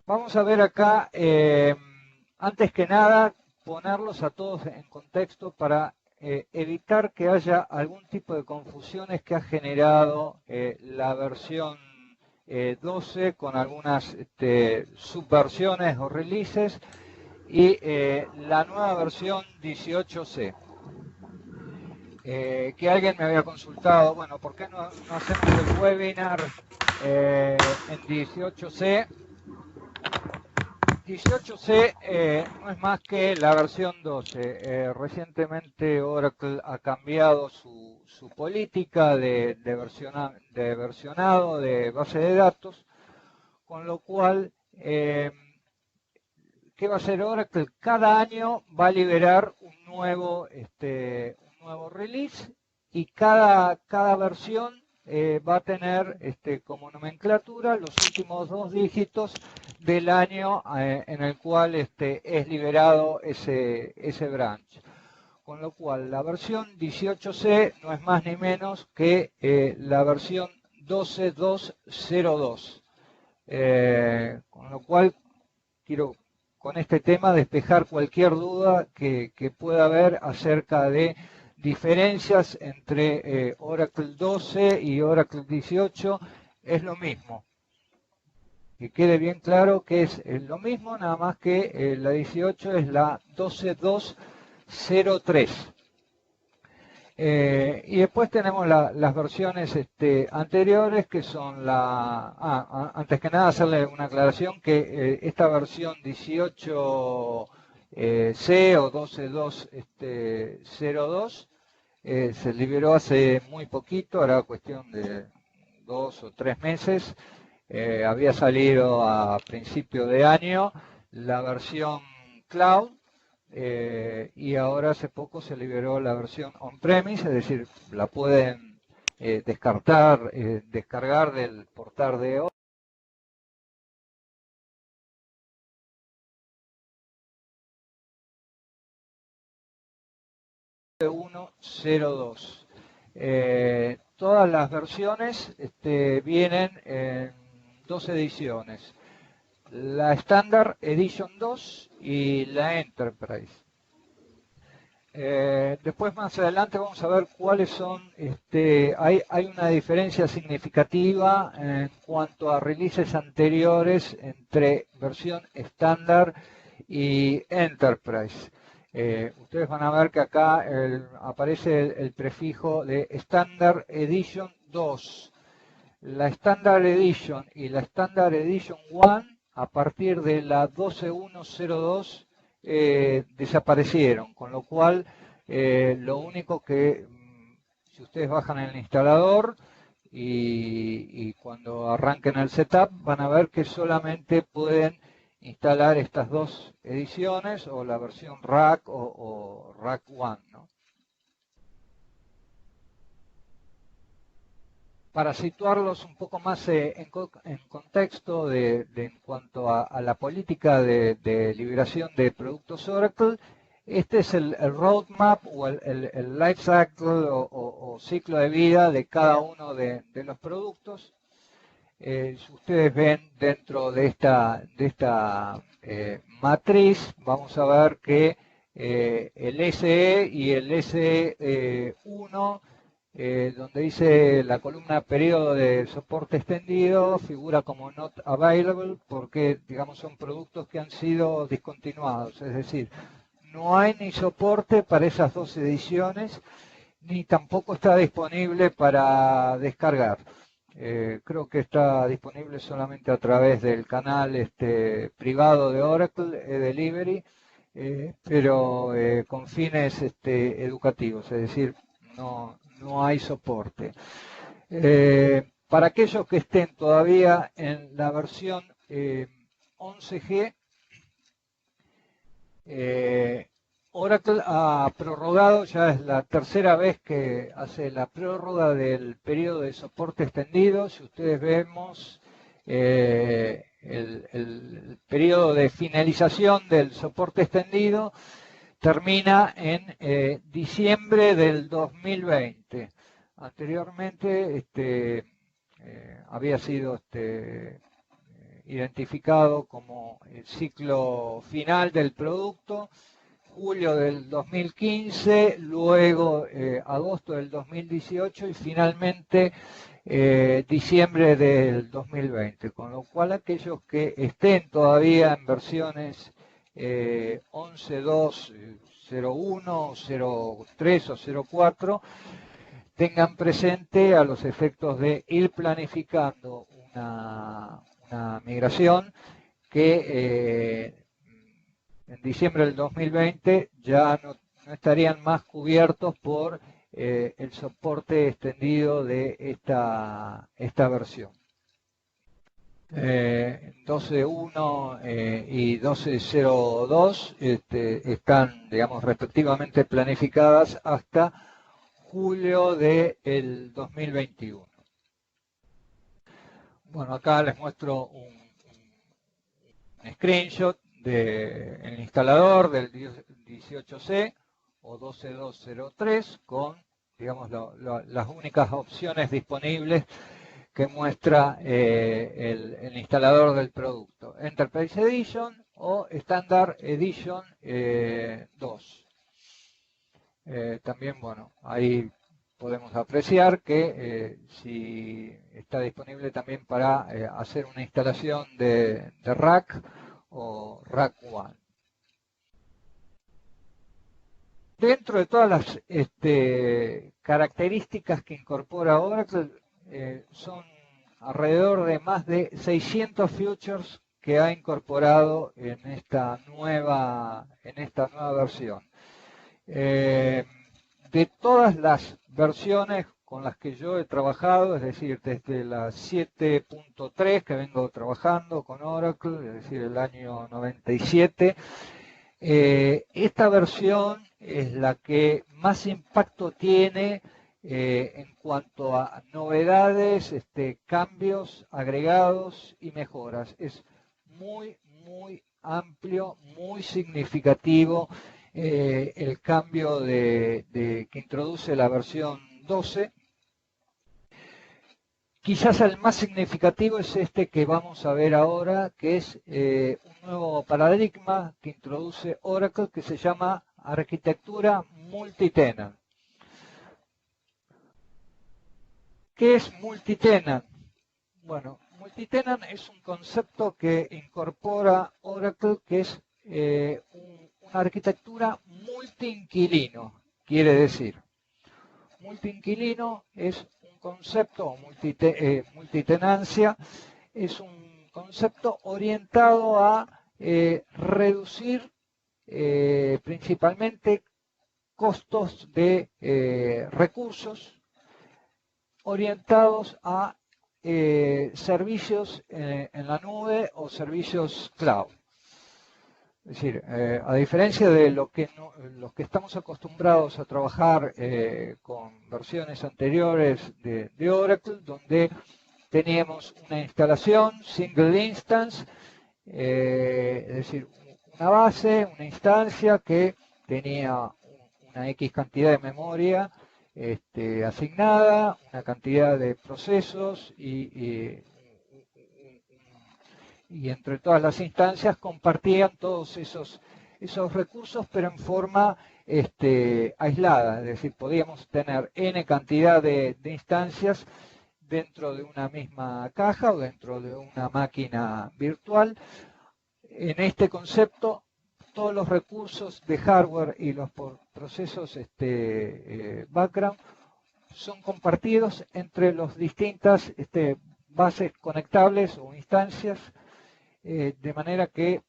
Vamos a ver acá, antes que nada, ponerlos a todos en contexto para evitar que haya algún tipo de confusiones que ha generado la versión 12 con algunas subversiones o releases y la nueva versión 18C. Que alguien me había consultado, bueno, ¿por qué no hacemos el webinar en 18C? 18C no es más que la versión 12. Recientemente Oracle ha cambiado su política de versionado de base de datos, con lo cual, ¿qué va a hacer Oracle? Cada año va a liberar un nuevo release y cada versión va a tener como nomenclatura los últimos dos dígitos del año en el cual es liberado ese branch. Con lo cual, la versión 18C no es más ni menos que la versión 12.202. Con lo cual, quiero con este tema despejar cualquier duda que pueda haber acerca de diferencias entre Oracle 12 y Oracle 18. Es lo mismo. Que quede bien claro que es lo mismo, nada más que la 18 es la 12.203. Y después tenemos las versiones anteriores que son antes que nada hacerle una aclaración que esta versión 18 C o 12.202 se liberó hace muy poquito, era cuestión de 2 o 3 meses. Había salido a principio de año la versión Cloud, y ahora hace poco se liberó la versión on-premise, es decir, la pueden descargar del portal de hoy. 1.02. Todas las versiones vienen en dos ediciones, la Standard Edition 2 y la Enterprise. Después más adelante vamos a ver cuáles son, hay una diferencia significativa en cuanto a releases anteriores entre versión estándar y Enterprise. Ustedes van a ver que acá aparece el prefijo de Standard Edition 2. La Standard Edition y la Standard Edition 1 a partir de la 12.102 desaparecieron, con lo cual lo único que, si ustedes bajan el instalador y cuando arranquen el setup, van a ver que solamente pueden instalar estas dos ediciones o la versión Rack o Rack 1, ¿no? Para situarlos un poco más en contexto en cuanto a la política de liberación de productos Oracle, este es el roadmap o el life cycle o ciclo de vida de cada uno de los productos. Si ustedes ven dentro de esta matriz, vamos a ver que el SE y el SE1, donde dice la columna periodo de soporte extendido, figura como not available porque, digamos, son productos que han sido discontinuados. Es decir, no hay ni soporte para esas dos ediciones, ni tampoco está disponible para descargar. Creo que está disponible solamente a través del canal privado de Oracle, eDelivery, pero con fines educativos, es decir, no hay soporte. Para aquellos que estén todavía en la versión 11G, Oracle ha prorrogado, ya es la tercera vez que hace la prórroga del periodo de soporte extendido. Si ustedes vemos el periodo de finalización del soporte extendido, termina en diciembre del 2020. Anteriormente había sido identificado como el ciclo final del producto, julio del 2015, luego agosto del 2018 y finalmente diciembre del 2020, con lo cual aquellos que estén todavía en versiones 11.2.01, 03 o 04, tengan presente a los efectos de ir planificando una migración que en diciembre del 2020 ya no estarían más cubiertos por el soporte extendido de esta versión. 12.1 y 12.02 están, digamos, respectivamente planificadas hasta julio del 2021. Bueno, acá les muestro un screenshot del instalador del 18C o 12.2.03 con, digamos, las únicas opciones disponibles que muestra el instalador del producto, Enterprise Edition o Standard Edition 2. También, bueno, ahí podemos apreciar que si está disponible también para hacer una instalación de Rack o Rack One. Dentro de todas las características que incorpora Oracle, son alrededor de más de 600 features que ha incorporado en esta nueva versión. De todas las versiones con las que yo he trabajado, es decir, desde la 7.3 que vengo trabajando con Oracle, es decir, el año 97, esta versión es la que más impacto tiene en cuanto a novedades, cambios agregados y mejoras. Es muy, muy amplio, muy significativo el cambio que introduce la versión 12. Quizás el más significativo es este que vamos a ver ahora, que es un nuevo paradigma que introduce Oracle que se llama arquitectura multitenant. ¿Qué es multitenant? Bueno, multitenant es un concepto que incorpora Oracle que es una arquitectura multiinquilino, quiere decir. Multiinquilino es un concepto, o multitenancia, es un concepto orientado a reducir principalmente costos de recursos orientados a servicios en la nube o servicios cloud. Es decir, a diferencia de los que estamos acostumbrados a trabajar con versiones anteriores de Oracle, donde teníamos una instalación, single instance, es decir, una base, una instancia que tenía una X cantidad de memoria asignada, una cantidad de procesos y entre todas las instancias compartían todos esos recursos, pero en forma aislada, es decir, podíamos tener N cantidad de instancias dentro de una misma caja o dentro de una máquina virtual. En este concepto, todos los recursos de hardware y los procesos background son compartidos entre las distintas bases conectables o instancias, de manera que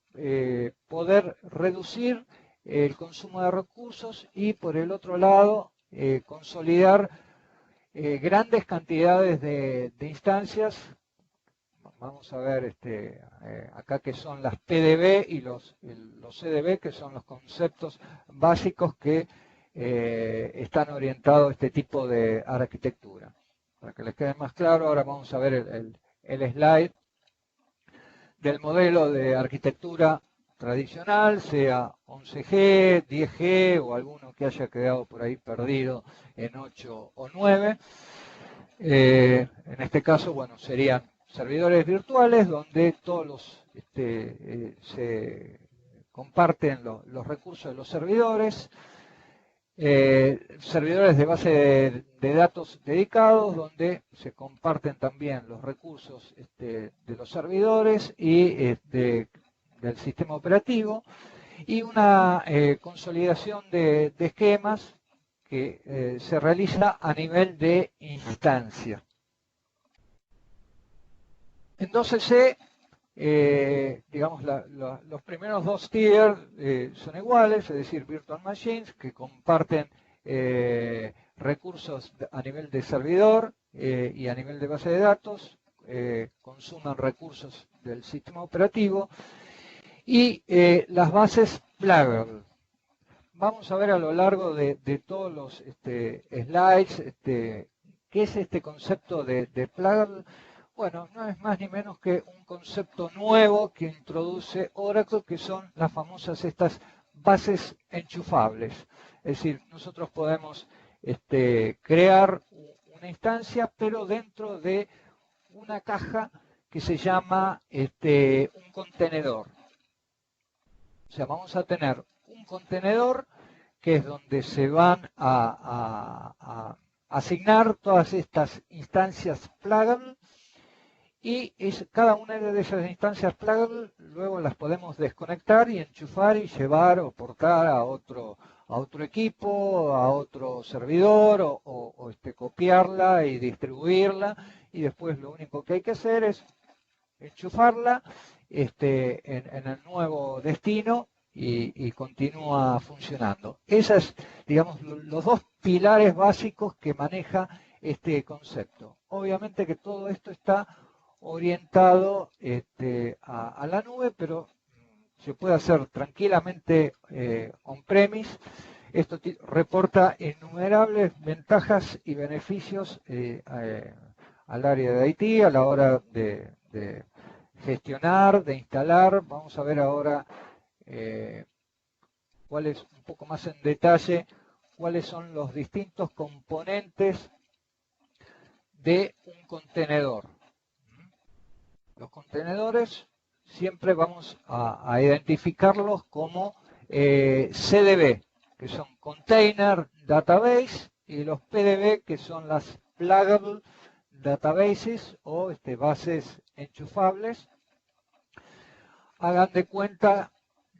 poder reducir el consumo de recursos y, por el otro lado, consolidar grandes cantidades de instancias. Vamos a ver acá que son las PDB y los CDB, que son los conceptos básicos que están orientados a este tipo de arquitectura. Para que les quede más claro, ahora vamos a ver el slide del modelo de arquitectura tradicional, sea 11G, 10G o alguno que haya quedado por ahí perdido en 8 o 9. En este caso, bueno, serían servidores virtuales donde todos los se comparten los recursos de los servidores, servidores de base de datos dedicados donde se comparten también los recursos de los servidores y del sistema operativo, y una consolidación de esquemas que se realiza a nivel de instancia. En 12C, digamos, los primeros dos tiers son iguales, es decir, virtual machines que comparten recursos a nivel de servidor y a nivel de base de datos, consumen recursos del sistema operativo, y las bases Pluggable. Vamos a ver a lo largo de todos los slides qué es este concepto de Pluggable. Bueno, no es más ni menos que un concepto nuevo que introduce Oracle, que son las famosas estas bases enchufables. Es decir, nosotros podemos crear una instancia, pero dentro de una caja que se llama un contenedor. O sea, vamos a tener un contenedor que es donde se van a asignar todas estas instancias Pluggable, y cada una de esas instancias Pluggable luego las podemos desconectar y enchufar y llevar o portar a otro equipo, a otro servidor, o copiarla y distribuirla, y después lo único que hay que hacer es enchufarla en el nuevo destino y continúa funcionando. Esos son, digamos, los dos pilares básicos que maneja este concepto. Obviamente que todo esto está orientado a la nube, pero se puede hacer tranquilamente on-premise. Esto reporta innumerables ventajas y beneficios al área de IT a la hora de gestionar, de instalar. Vamos a ver ahora cuáles, un poco más en detalle, cuáles son los distintos componentes de un contenedor. Los contenedores siempre vamos a identificarlos como CDB, que son Container Database, y los PDB, que son las Pluggable Databases o bases enchufables. Hagan de cuenta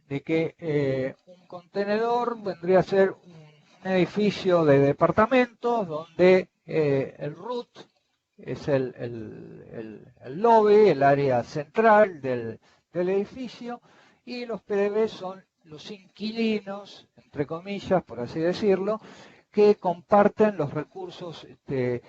de que un contenedor vendría a ser un edificio de departamentos donde el root es el lobby, el área central del edificio, y los PDB son los inquilinos, entre comillas, por así decirlo, que comparten los recursos del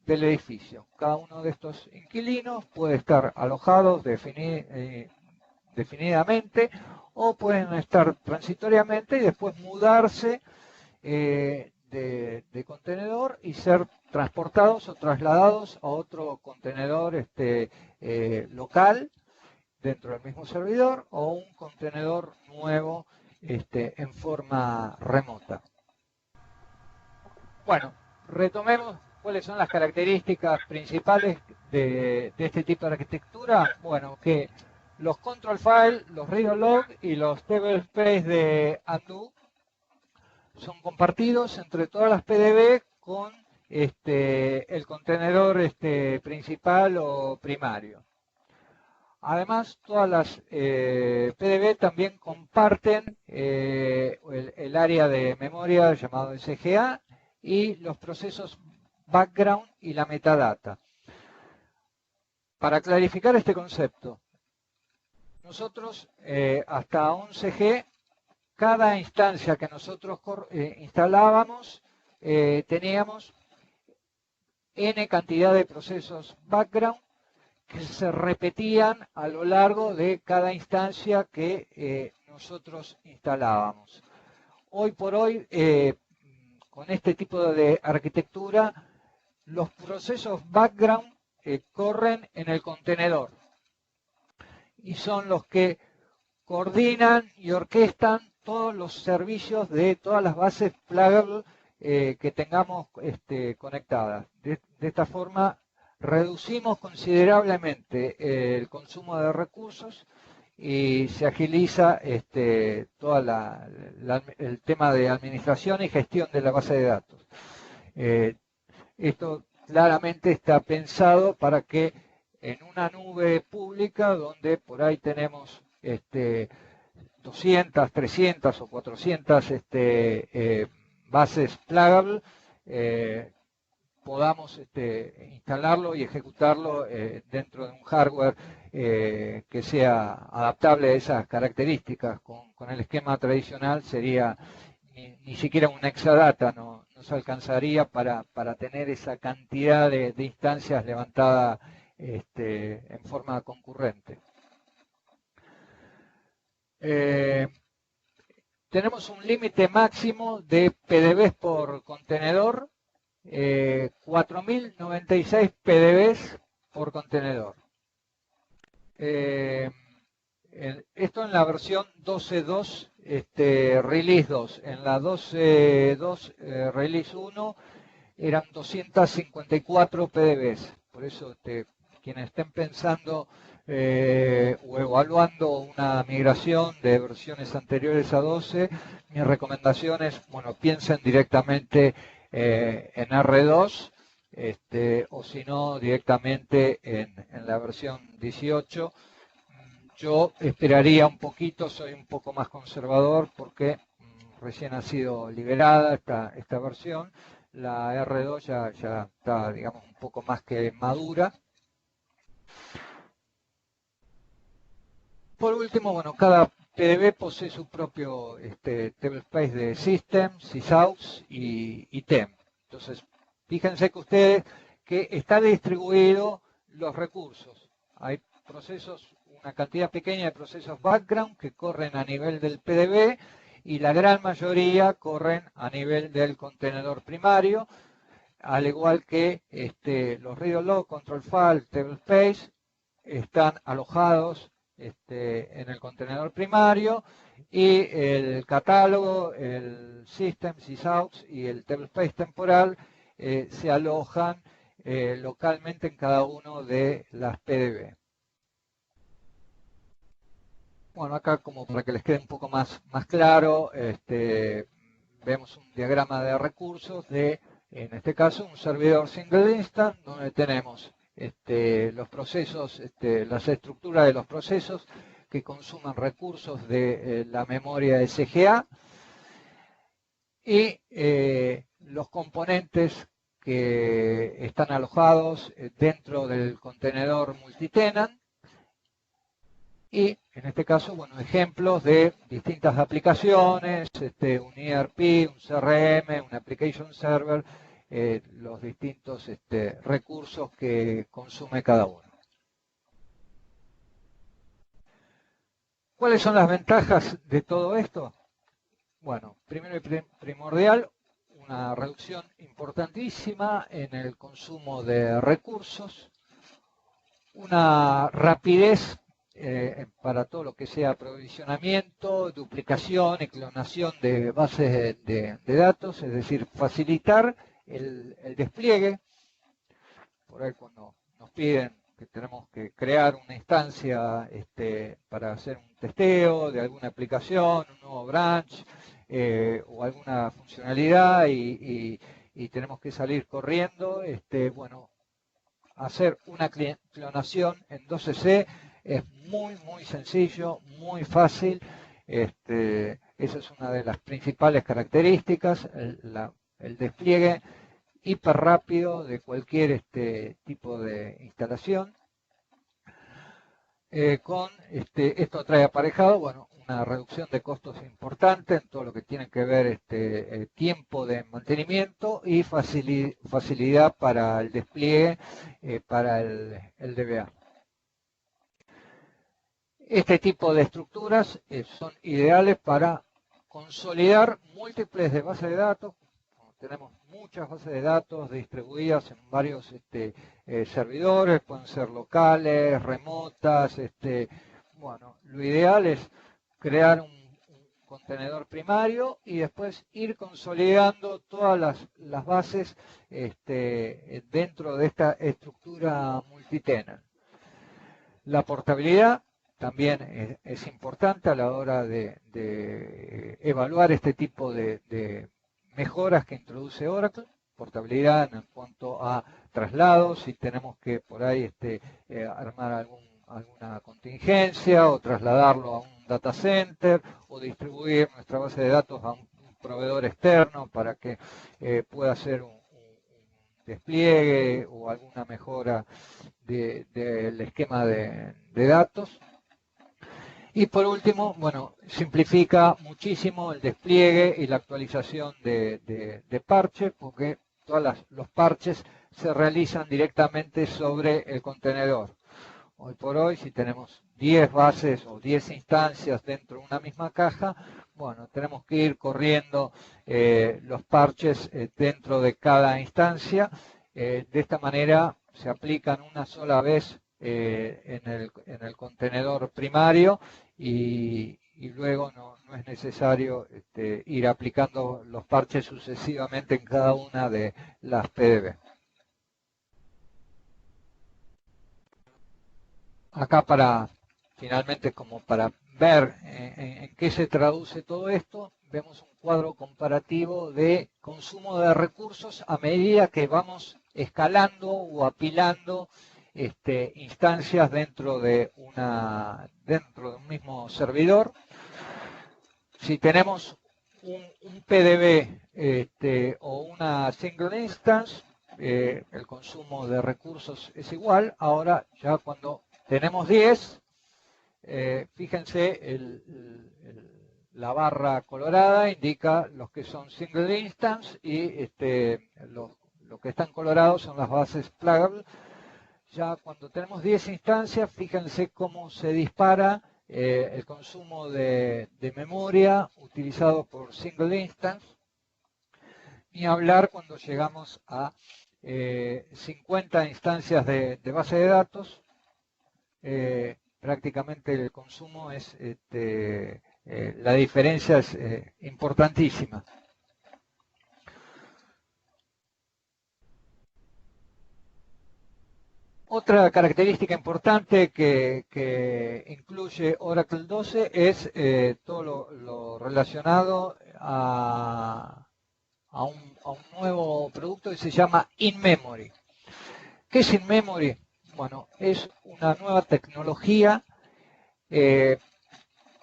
edificio. Cada uno de estos inquilinos puede estar alojados definidamente o pueden estar transitoriamente y después mudarse de contenedor y ser transportados o trasladados a otro contenedor local dentro del mismo servidor, o un contenedor nuevo en forma remota. Bueno, retomemos cuáles son las características principales de este tipo de arquitectura. Bueno, que los control files, los read log y los tablespace de undo son compartidos entre todas las PDB con el contenedor principal o primario. Además, todas las PDB también comparten el área de memoria llamado SGA y los procesos background y la metadata. Para clarificar este concepto, nosotros hasta 11G, cada instancia que nosotros instalábamos, teníamos n cantidad de procesos background que se repetían a lo largo de cada instancia que nosotros instalábamos. Hoy por hoy, con este tipo de arquitectura, los procesos background corren en el contenedor y son los que coordinan y orquestan todos los servicios de todas las bases Pluggable que tengamos conectadas. De esta forma reducimos considerablemente el consumo de recursos y se agiliza todo el tema de administración y gestión de la base de datos. Esto claramente está pensado para que en una nube pública donde por ahí tenemos 200, 300 o 400 bases plugable, podamos instalarlo y ejecutarlo dentro de un hardware que sea adaptable a esas características. Con el esquema tradicional sería ni siquiera un exadata, no se alcanzaría para tener esa cantidad de instancias levantadas en forma concurrente. Tenemos un límite máximo de PDBs por contenedor, 4096 PDBs por contenedor. Esto en la versión 12.2 Release 2. En la 12.2 Release 1 eran 254 PDBs. Por eso quienes estén pensando o evaluando una migración de versiones anteriores a 12, mi recomendación es, bueno, piensen directamente en R2 o si no directamente en la versión 18. Yo esperaría un poquito, soy un poco más conservador porque recién ha sido liberada esta versión. La R2 ya está, digamos, un poco más que madura. Por último, bueno, cada PDB posee su propio tablespace de system, sysaux y tem. Entonces, fíjense que ustedes que está distribuido los recursos. Hay procesos, una cantidad pequeña de procesos background que corren a nivel del PDB y la gran mayoría corren a nivel del contenedor primario, al igual que los read log, control file, tablespace están alojados en el contenedor primario y el catálogo, el system, sysaux y el tablespace temporal se alojan localmente en cada uno de las PDB. Bueno, acá como para que les quede un poco más claro, vemos un diagrama de recursos de, en este caso, un servidor single instance donde tenemos los procesos, las estructuras de los procesos que consuman recursos de la memoria SGA y los componentes que están alojados dentro del contenedor multitenant y en este caso, bueno, ejemplos de distintas aplicaciones, un ERP, un CRM, un Application Server, los distintos recursos que consume cada uno. ¿Cuáles son las ventajas de todo esto? Bueno, primero y primordial, una reducción importantísima en el consumo de recursos, una rapidez para todo lo que sea aprovisionamiento, duplicación y clonación de bases de datos, es decir, facilitar el despliegue. Por ahí cuando nos piden que tenemos que crear una instancia para hacer un testeo de alguna aplicación, un nuevo branch o alguna funcionalidad y tenemos que salir corriendo, bueno, hacer una clonación en 12C es muy sencillo, muy fácil. Esa es una de las principales características, el despliegue hiper rápido de cualquier tipo de instalación. Esto trae aparejado, bueno, una reducción de costos importante en todo lo que tiene que ver tiempo de mantenimiento y facilidad para el despliegue para el DBA. Este tipo de estructuras son ideales para consolidar múltiples de bases de datos. Tenemos muchas bases de datos distribuidas en varios servidores, pueden ser locales, remotas. Bueno, lo ideal es crear contenedor primario y después ir consolidando todas las bases dentro de esta estructura multitenant. La portabilidad también es importante a la hora de evaluar este tipo de mejoras que introduce Oracle. Portabilidad en cuanto a traslados, si tenemos que por ahí armar alguna contingencia o trasladarlo a un data center o distribuir nuestra base de datos a un proveedor externo para que pueda hacer un despliegue o alguna mejora del esquema de datos. Y por último, bueno, simplifica muchísimo el despliegue y la actualización de parches, porque todos los parches se realizan directamente sobre el contenedor. Hoy por hoy, si tenemos 10 bases o 10 instancias dentro de una misma caja, bueno, tenemos que ir corriendo los parches dentro de cada instancia. De esta manera se aplican una sola vez en el contenedor primario y luego no es necesario ir aplicando los parches sucesivamente en cada una de las PDB. Acá finalmente como para ver en qué se traduce todo esto, vemos un cuadro comparativo de consumo de recursos a medida que vamos escalando o apilando instancias dentro de un mismo servidor. Si tenemos un PDB o una single instance, el consumo de recursos es igual. Ahora ya cuando tenemos 10, fíjense, la barra colorada indica los que son single instance y los que están colorados son las bases pluggable. Ya cuando tenemos 10 instancias, fíjense cómo se dispara el consumo de memoria utilizado por single instance. Ni hablar cuando llegamos a 50 instancias de base de datos. Prácticamente el consumo la diferencia es importantísima. Otra característica importante que incluye Oracle 12 es todo lo relacionado a un nuevo producto que se llama In-Memory. ¿Qué es In-Memory? Bueno, es una nueva tecnología.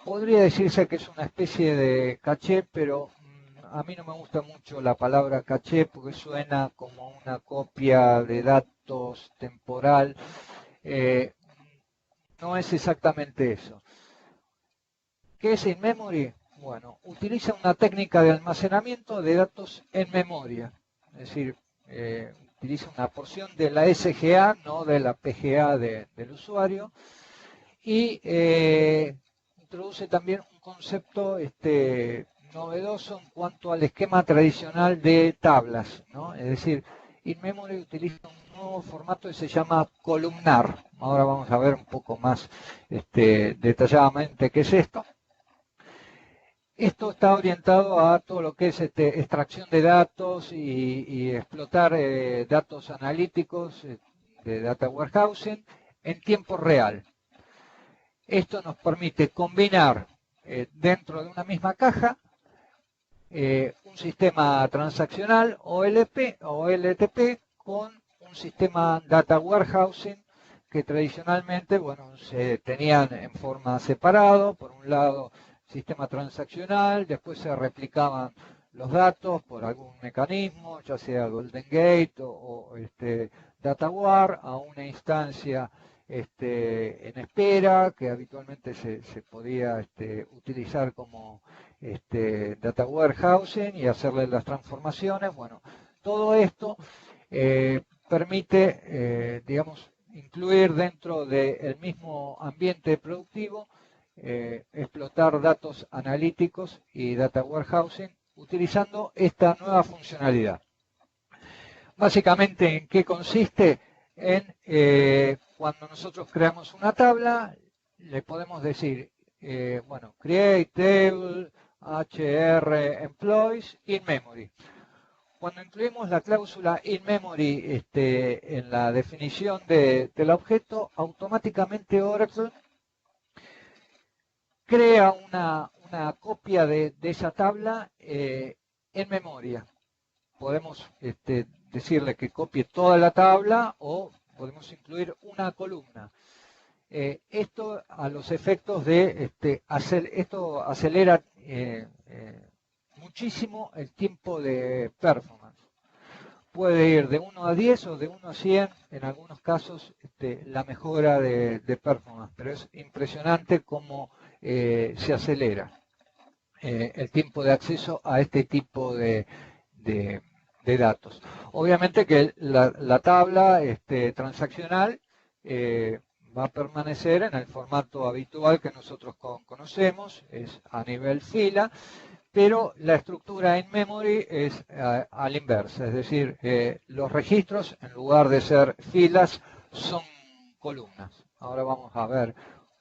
Podría decirse que es una especie de caché, pero a mí no me gusta mucho la palabra caché porque suena como una copia de datos temporal. No es exactamente eso. ¿Qué es in-memory? Bueno, utiliza una técnica de almacenamiento de datos en memoria. Es decir, utiliza una porción de la SGA, no de la PGA del usuario. Y introduce también un concepto novedoso en cuanto al esquema tradicional de tablas, ¿no? Es decir, in-memory utiliza un nuevo formato que se llama columnar. Ahora vamos a ver un poco más detalladamente qué es esto. Esto está orientado a todo lo que es extracción de datos y explotar datos analíticos de data warehousing en tiempo real. Esto nos permite combinar dentro de una misma caja un sistema transaccional OLP o LTP con un sistema data warehousing que tradicionalmente, bueno, se tenían en forma separado. Por un lado, sistema transaccional, después se replicaban los datos por algún mecanismo, ya sea Golden Gate o DataWar, a una instancia en espera, que habitualmente se podía utilizar como data warehousing y hacerle las transformaciones. Bueno, todo esto permite, digamos, incluir dentro del mismo ambiente productivo, explotar datos analíticos y data warehousing utilizando esta nueva funcionalidad. Básicamente, ¿en qué consiste? En cuando nosotros creamos una tabla, le podemos decir, bueno, create table, HR employees in memory. Cuando incluimos la cláusula in memory en la definición del objeto, automáticamente Oracle crea una copia de esa tabla en memoria. Podemos decirle que copie toda la tabla o podemos incluir una columna. Esto a los efectos de, esto acelera muchísimo el tiempo de performance. Puede ir de 1 a 10 o de 1 a 100, en algunos casos la mejora de performance, pero es impresionante cómo se acelera el tiempo de acceso a este tipo de datos. Obviamente que la tabla transaccional va a permanecer en el formato habitual que nosotros conocemos, es a nivel fila, pero la estructura in memory es a la inversa, es decir, los registros en lugar de ser filas son columnas. Ahora vamos a ver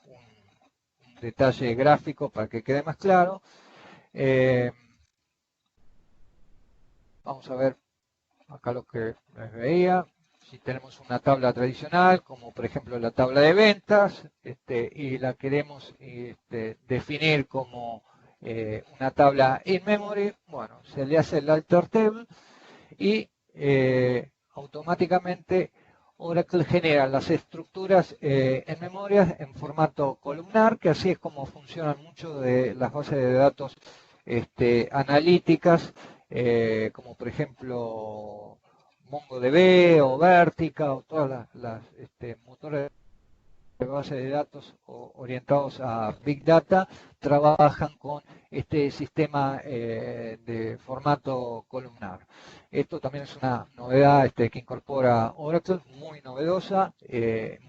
un detalle gráfico para que quede más claro. Vamos a ver acá lo que les veía. Si tenemos una tabla tradicional, como por ejemplo la tabla de ventas, y la queremos definir como una tabla in memory, bueno, se le hace el alter table y automáticamente Oracle genera las estructuras en memoria en formato columnar, que así es como funcionan muchas de las bases de datos analíticas, como por ejemplo MongoDB o Vertica o todas las motores de base de datos orientados a Big Data trabajan con este sistema de formato columnar. Esto también es una novedad que incorpora Oracle, muy novedosa,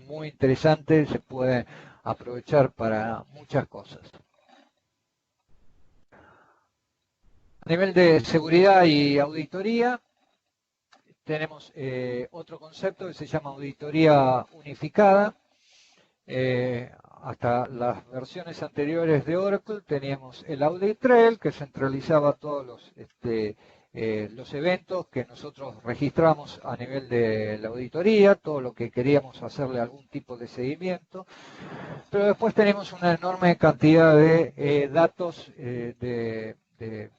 muy interesante, se puede aprovechar para muchas cosas. A nivel de seguridad y auditoría, tenemos otro concepto que se llama auditoría unificada. Hasta las versiones anteriores de Oracle teníamos el Audit Trail que centralizaba todos los eventos que nosotros registramos a nivel de la auditoría, todo lo que queríamos hacerle algún tipo de seguimiento. Pero después tenemos una enorme cantidad de datos de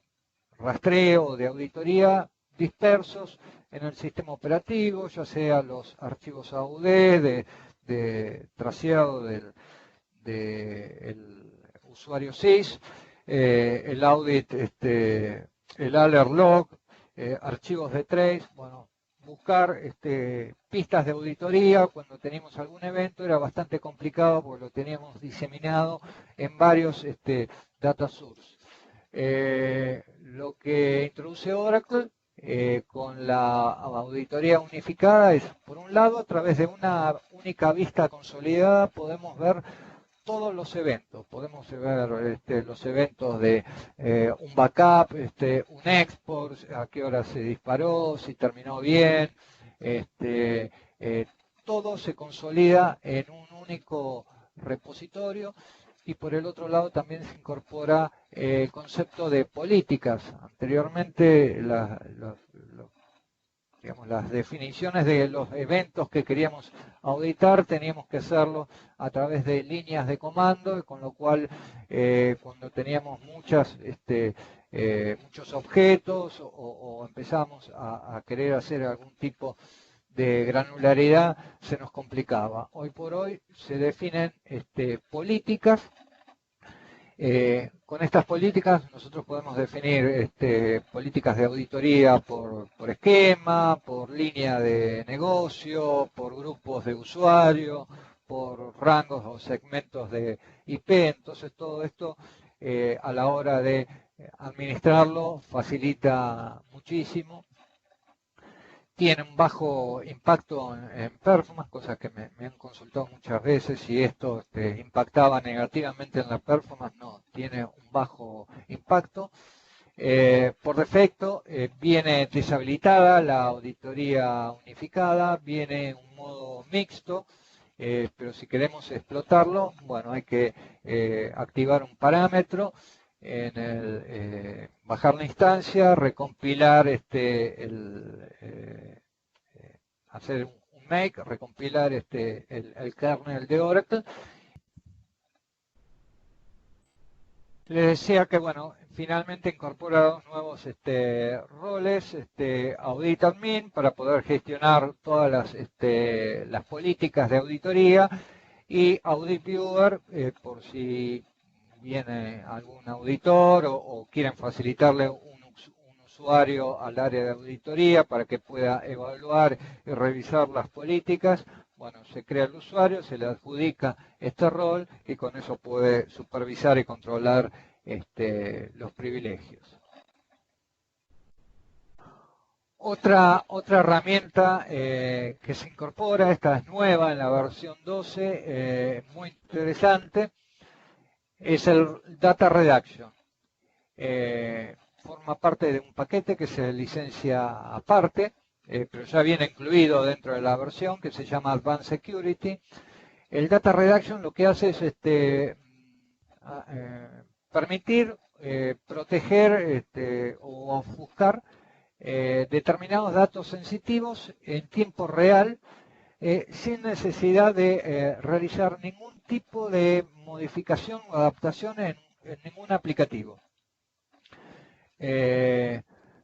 rastreo, de auditoría dispersos en el sistema operativo, ya sea los archivos AUD, de traseado del usuario SYS, el audit, el alert log, archivos de trace, bueno, buscar pistas de auditoría cuando teníamos algún evento era bastante complicado porque lo teníamos diseminado en varios data sources. Lo que introduce Oracle con la auditoría unificada es, por un lado, a través de una única vista consolidada podemos ver todos los eventos. Podemos ver los eventos de un backup, un export, a qué hora se disparó, si terminó bien. Todo se consolida en un único repositorio. Y por el otro lado también se incorpora el concepto de políticas. Anteriormente las definiciones de los eventos que queríamos auditar teníamos que hacerlo a través de líneas de comando, con lo cual cuando teníamos muchos objetos o empezamos a querer hacer algún tipo de granularidad se nos complicaba. Hoy por hoy se definen políticas. Con estas políticas nosotros podemos definir políticas de auditoría por esquema, por línea de negocio, por grupos de usuario, por rangos o segmentos de IP. Entonces todo esto a la hora de administrarlo facilita muchísimo. Tiene un bajo impacto en performance, cosa que me han consultado muchas veces si esto impactaba negativamente en la performance. No, tiene un bajo impacto. Por defecto viene deshabilitada la auditoría unificada, viene un modo mixto, pero si queremos explotarlo, bueno, hay que activar un parámetro en bajar la instancia, recompilar hacer un make, recompilar el kernel de Oracle. Les decía que, bueno, finalmente incorpora dos nuevos roles, Audit Admin, para poder gestionar todas las políticas de auditoría, y Audit Viewer, por si viene algún auditor o quieren facilitarle un usuario al área de auditoría para que pueda evaluar y revisar las políticas. Bueno, se crea el usuario, se le adjudica este rol y con eso puede supervisar y controlar los privilegios. Otra herramienta que se incorpora, esta es nueva en la versión 12, muy interesante, es el Data Redaction. Forma parte de un paquete que se licencia aparte, pero ya viene incluido dentro de la versión, que se llama Advanced Security. El Data Redaction lo que hace es permitir proteger o ofuscar determinados datos sensitivos en tiempo real, sin necesidad de realizar ningún tipo de modificación o adaptación en ningún aplicativo.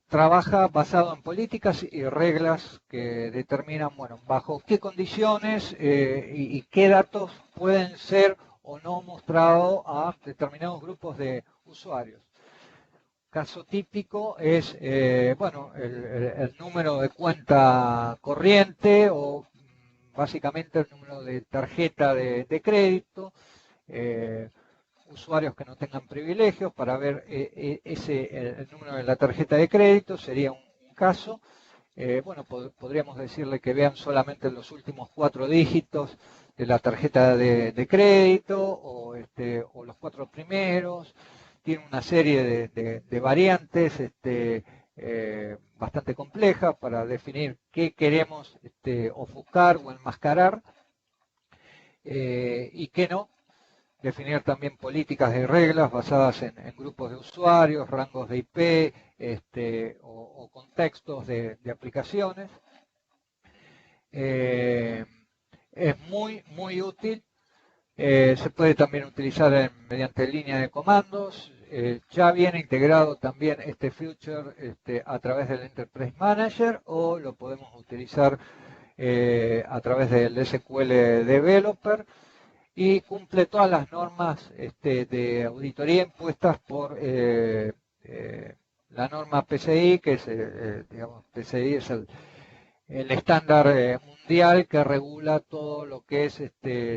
Trabaja basado en políticas y reglas que determinan, bueno, bajo qué condiciones y qué datos pueden ser o no mostrados a determinados grupos de usuarios. Caso típico es, bueno, el número de cuenta corriente o básicamente el número de tarjeta de crédito, usuarios que no tengan privilegios. Para ver el número de la tarjeta de crédito sería un caso. Bueno, podríamos decirle que vean solamente los últimos 4 dígitos de la tarjeta de crédito o los 4 primeros. Tiene una serie de variantes bastante complejas para definir qué queremos ofuscar o enmascarar y qué no. Definir también políticas y reglas basadas en grupos de usuarios, rangos de IP o contextos de aplicaciones. Es muy útil. Se puede también utilizar mediante línea de comandos. Ya viene integrado también este feature a través del Enterprise Manager, o lo podemos utilizar a través del SQL Developer, y cumple todas las normas de auditoría impuestas por la norma PCI, que es, digamos, PCI es el estándar mundial que regula todo lo que es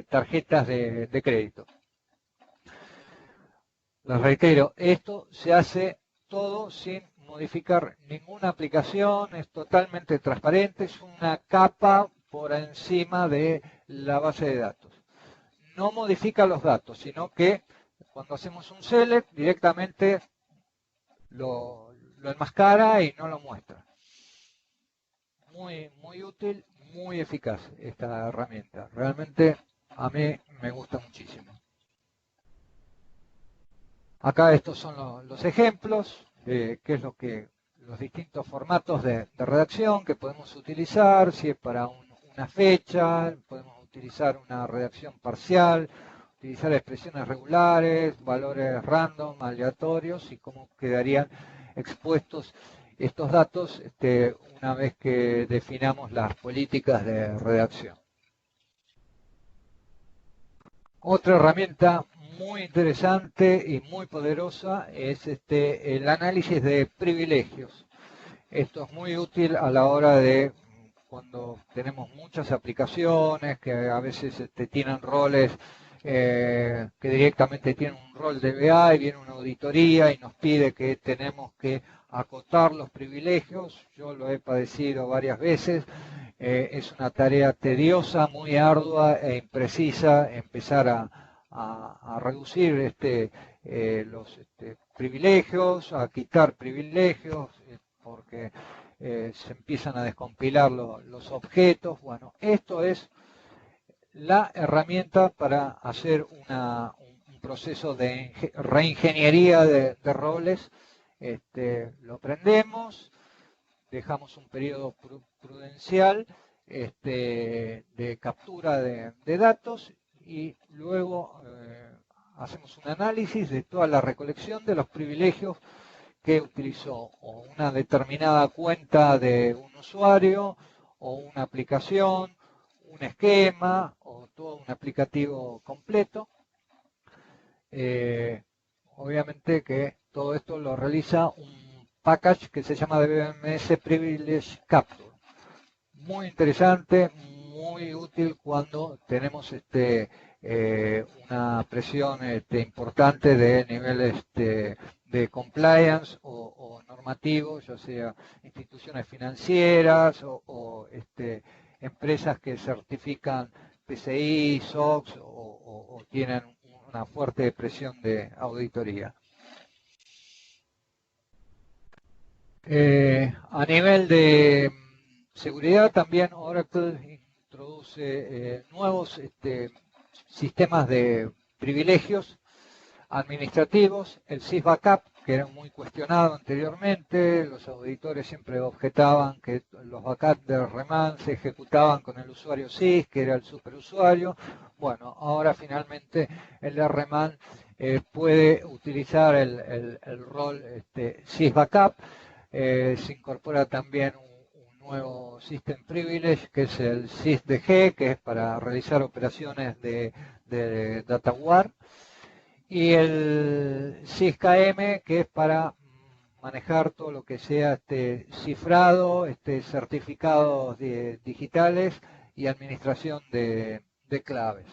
tarjetas de crédito. Les reitero, esto se hace todo sin modificar ninguna aplicación, es totalmente transparente, es una capa por encima de la base de datos. No modifica los datos, sino que cuando hacemos un select directamente lo enmascara y no lo muestra. Muy útil, muy eficaz esta herramienta. Realmente a mí me gusta muchísimo. Acá estos son los ejemplos de qué es lo que los distintos formatos de redacción que podemos utilizar. Si es para una fecha, podemos utilizar una redacción parcial, utilizar expresiones regulares, valores random, aleatorios, y cómo quedarían expuestos estos datos una vez que definamos las políticas de redacción. Otra herramienta muy interesante y muy poderosa es el análisis de privilegios. Esto es muy útil a la hora de cuando tenemos muchas aplicaciones que a veces tienen roles que directamente tienen un rol de DBA y viene una auditoría y nos pide que tenemos que acotar los privilegios. Yo lo he padecido varias veces. Es una tarea tediosa, muy ardua e imprecisa empezar a reducir los privilegios, a quitar privilegios, porque se empiezan a descompilar los objetos. Bueno, esto es la herramienta para hacer un proceso de reingeniería de roles, lo prendemos, dejamos un periodo prudencial de captura de datos y luego hacemos un análisis de toda la recolección de los privilegios que utilizó o una determinada cuenta de un usuario o una aplicación, un esquema o todo un aplicativo completo. Obviamente que todo esto lo realiza un package que se llama DBMS Privilege Capture. Muy interesante, muy útil cuando tenemos una presión importante de niveles de compliance o normativos, ya sea instituciones financieras o empresas que certifican PCI, SOX o tienen una fuerte presión de auditoría. A nivel de seguridad también Oracle introduce nuevos sistemas de privilegios administrativos, el SysBackup, que era muy cuestionado anteriormente, los auditores siempre objetaban que los backups de REMAN se ejecutaban con el usuario SYS, que era el superusuario. Bueno, ahora finalmente el de REMAN puede utilizar el rol SysBackup. Se incorpora también un nuevo System Privilege, que es el SysDG, que es para realizar operaciones de data war, y el SysKM, que es para manejar todo lo que sea cifrado, certificados digitales y administración de claves.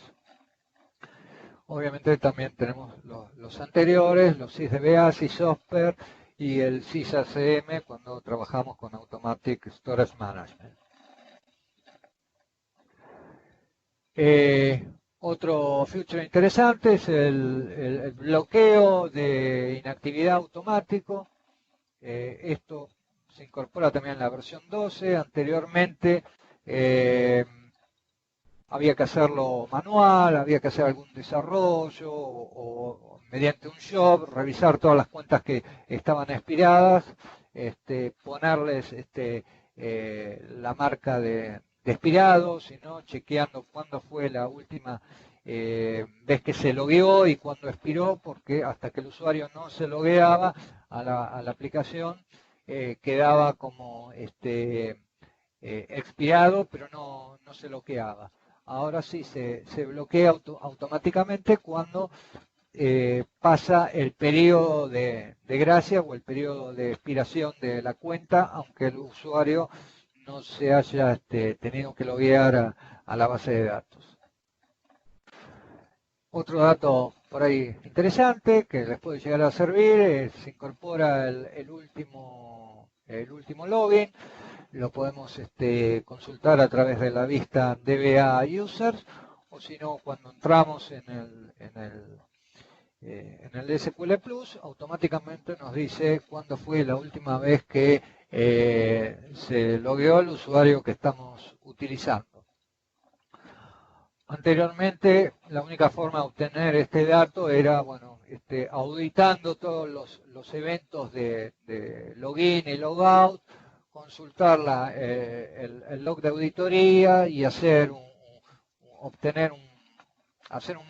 Obviamente también tenemos los anteriores, los SysDBA, SysOspер y el SysACM cuando trabajamos con Automatic Storage Management. Otro feature interesante es el bloqueo de inactividad automático. Esto se incorpora también en la versión 12. Anteriormente había que hacerlo manual, había que hacer algún desarrollo o mediante un job, revisar todas las cuentas que estaban expiradas, ponerles la marca de expirado, sino chequeando cuándo fue la última vez que se logueó y cuándo expiró, porque hasta que el usuario no se logueaba a la aplicación, quedaba como expirado, pero no se bloqueaba. Ahora sí se bloquea automáticamente cuando pasa el periodo de gracia o el periodo de expiración de la cuenta, aunque el usuario no se haya tenido que loguear a la base de datos. Otro dato por ahí interesante que les puede llegar a servir, se incorpora el último login. Lo podemos consultar a través de la vista DBA Users, o si no, cuando entramos en el SQL Plus, automáticamente nos dice cuándo fue la última vez que se logueó el usuario que estamos utilizando. Anteriormente, la única forma de obtener este dato era, bueno, auditando todos los eventos de login y logout, consultar el log de auditoría y hacer un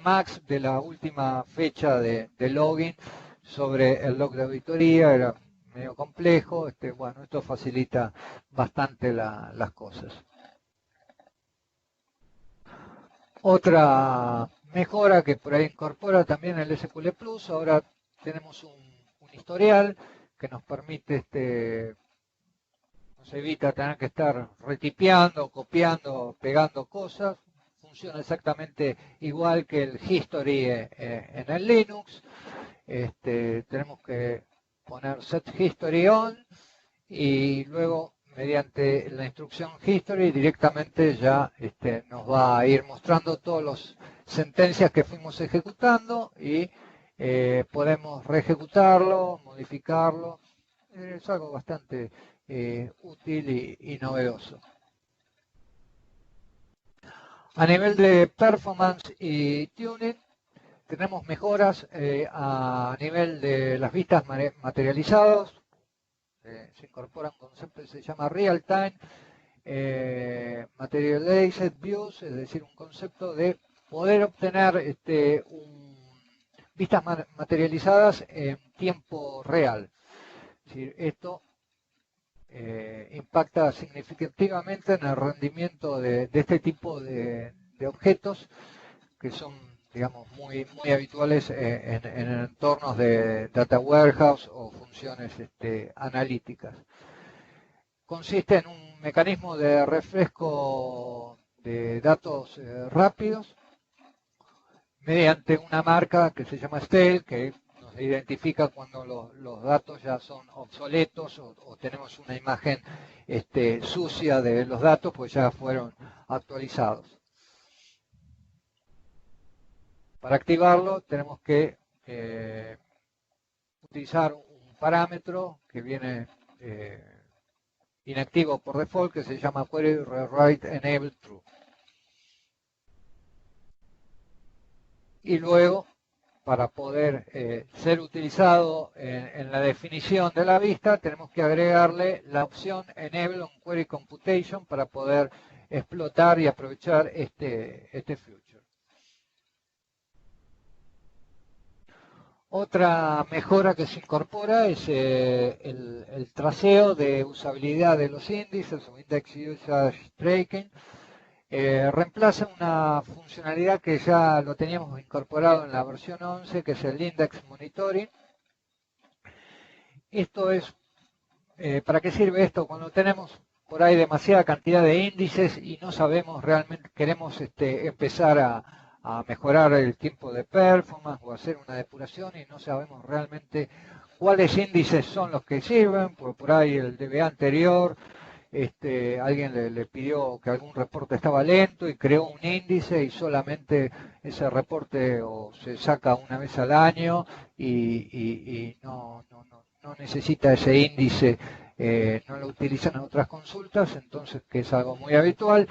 max de la última fecha de login sobre el log de auditoría. Era medio complejo. Bueno, esto facilita bastante las cosas. Otra mejora que por ahí incorpora también el SQL Plus, ahora tenemos un historial que nos permite, nos evita tener que estar retipeando, copiando, pegando cosas. Funciona exactamente igual que el history en el Linux. Tenemos que poner set history on y luego mediante la instrucción history directamente ya nos va a ir mostrando todas las sentencias que fuimos ejecutando y podemos reejecutarlo, modificarlo. Es algo bastante útil y novedoso. A nivel de performance y tuning, tenemos mejoras a nivel de las vistas materializadas. Se incorpora un concepto que se llama Real Time Materialized Views, es decir, un concepto de poder obtener vistas materializadas en tiempo real. Es decir, esto impacta significativamente en el rendimiento de este tipo de objetos que son, digamos, muy habituales en entornos de data warehouse o funciones analíticas. Consiste en un mecanismo de refresco de datos rápidos mediante una marca que se llama stale, que nos identifica cuando los datos ya son obsoletos o tenemos una imagen sucia de los datos, pues ya fueron actualizados. Para activarlo tenemos que utilizar un parámetro que viene inactivo por default, que se llama Query Rewrite Enable True. Y luego, para poder ser utilizado en la definición de la vista, tenemos que agregarle la opción Enable on Query Computation para poder explotar y aprovechar este feature. Otra mejora que se incorpora es el traceo de usabilidad de los índices o Index Usage Tracking. Reemplaza una funcionalidad que ya lo teníamos incorporado en la versión 11, que es el Index Monitoring. Esto es, ¿para qué sirve esto? Cuando tenemos por ahí demasiada cantidad de índices y no sabemos realmente, queremos empezar a mejorar el tiempo de performance o hacer una depuración y no sabemos realmente cuáles índices son los que sirven, porque por ahí el DBA anterior alguien le pidió que algún reporte estaba lento y creó un índice y solamente ese reporte o se saca una vez al año y no necesita ese índice, no lo utilizan en otras consultas, entonces, que es algo muy habitual.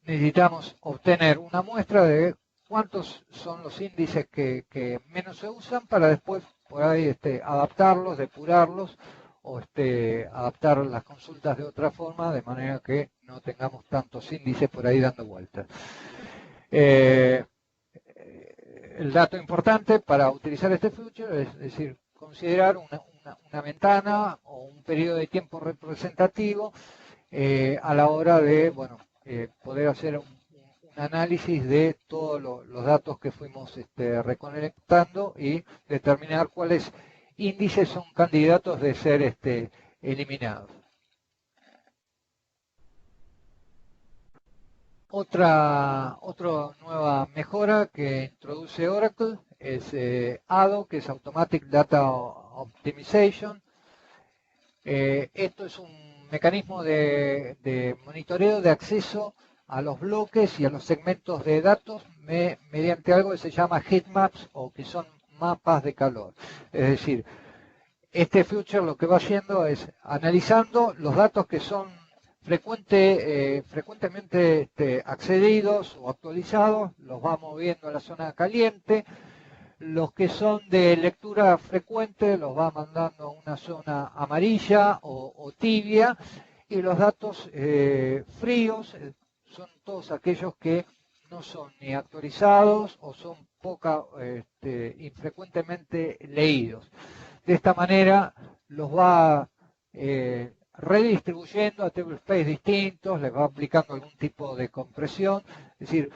Necesitamos obtener una muestra de cuántos son los índices que menos se usan para después por ahí adaptarlos, depurarlos o adaptar las consultas de otra forma de manera que no tengamos tantos índices por ahí dando vueltas. El dato importante para utilizar este feature es decir, considerar una ventana o un periodo de tiempo representativo a la hora de poder hacer un análisis de todos los datos que fuimos recolectando y determinar cuáles índices son candidatos de ser eliminados. Otra nueva mejora que introduce Oracle es ADO, que es Automatic Data Optimization. Esto es un mecanismo de monitoreo de acceso a los bloques y a los segmentos de datos mediante algo que se llama heatmaps o que son mapas de calor. Es decir, este feature lo que va haciendo es analizando los datos que son frecuentemente accedidos o actualizados, los va moviendo a la zona caliente. Los que son de lectura frecuente los va mandando a una zona amarilla o tibia, y los datos fríos son todos aquellos que no son ni actualizados o son infrecuentemente leídos. De esta manera los va redistribuyendo a tablespace distintos, les va aplicando algún tipo de compresión, es decir,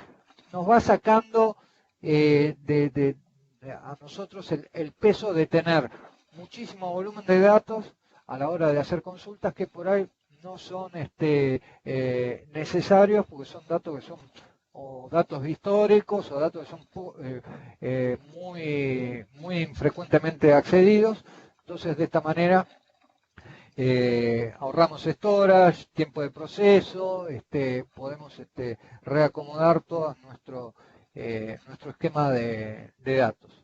nos va sacando a nosotros el peso de tener muchísimo volumen de datos a la hora de hacer consultas que por ahí no son necesarios, porque son datos que son o datos históricos o datos que son muy infrecuentemente accedidos. Entonces, de esta manera ahorramos storage, tiempo de proceso, podemos reacomodar todo nuestro esquema de datos.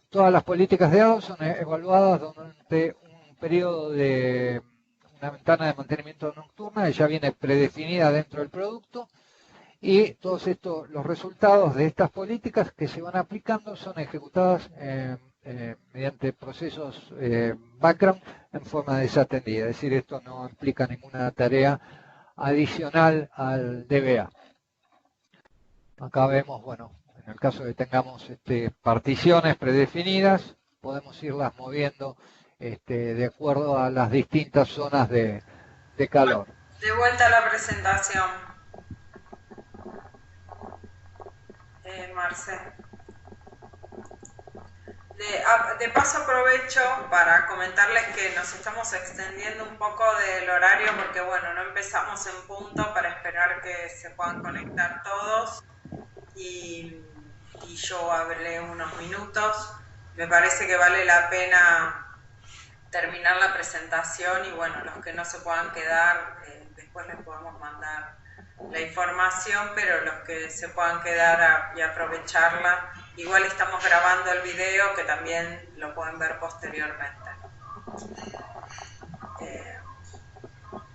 Todas las políticas de datos son evaluadas durante un periodo de una ventana de mantenimiento nocturna que ya viene predefinida dentro del producto, y todos estos, los resultados de estas políticas que se van aplicando son ejecutadas mediante procesos background en forma desatendida. Es decir, esto no implica ninguna tarea adicional al DBA. Acá vemos, bueno, en el caso de que tengamos particiones predefinidas, podemos irlas moviendo de acuerdo a las distintas zonas de calor. De vuelta a la presentación, Marce. De paso aprovecho para comentarles que nos estamos extendiendo un poco del horario porque bueno, no empezamos en punto para esperar que se puedan conectar todos y yo hablé unos minutos. Me parece que vale la pena terminar la presentación y bueno, los que no se puedan quedar, después les podemos mandar la información, pero los que se puedan quedar y aprovecharla, igual estamos grabando el video que también lo pueden ver posteriormente.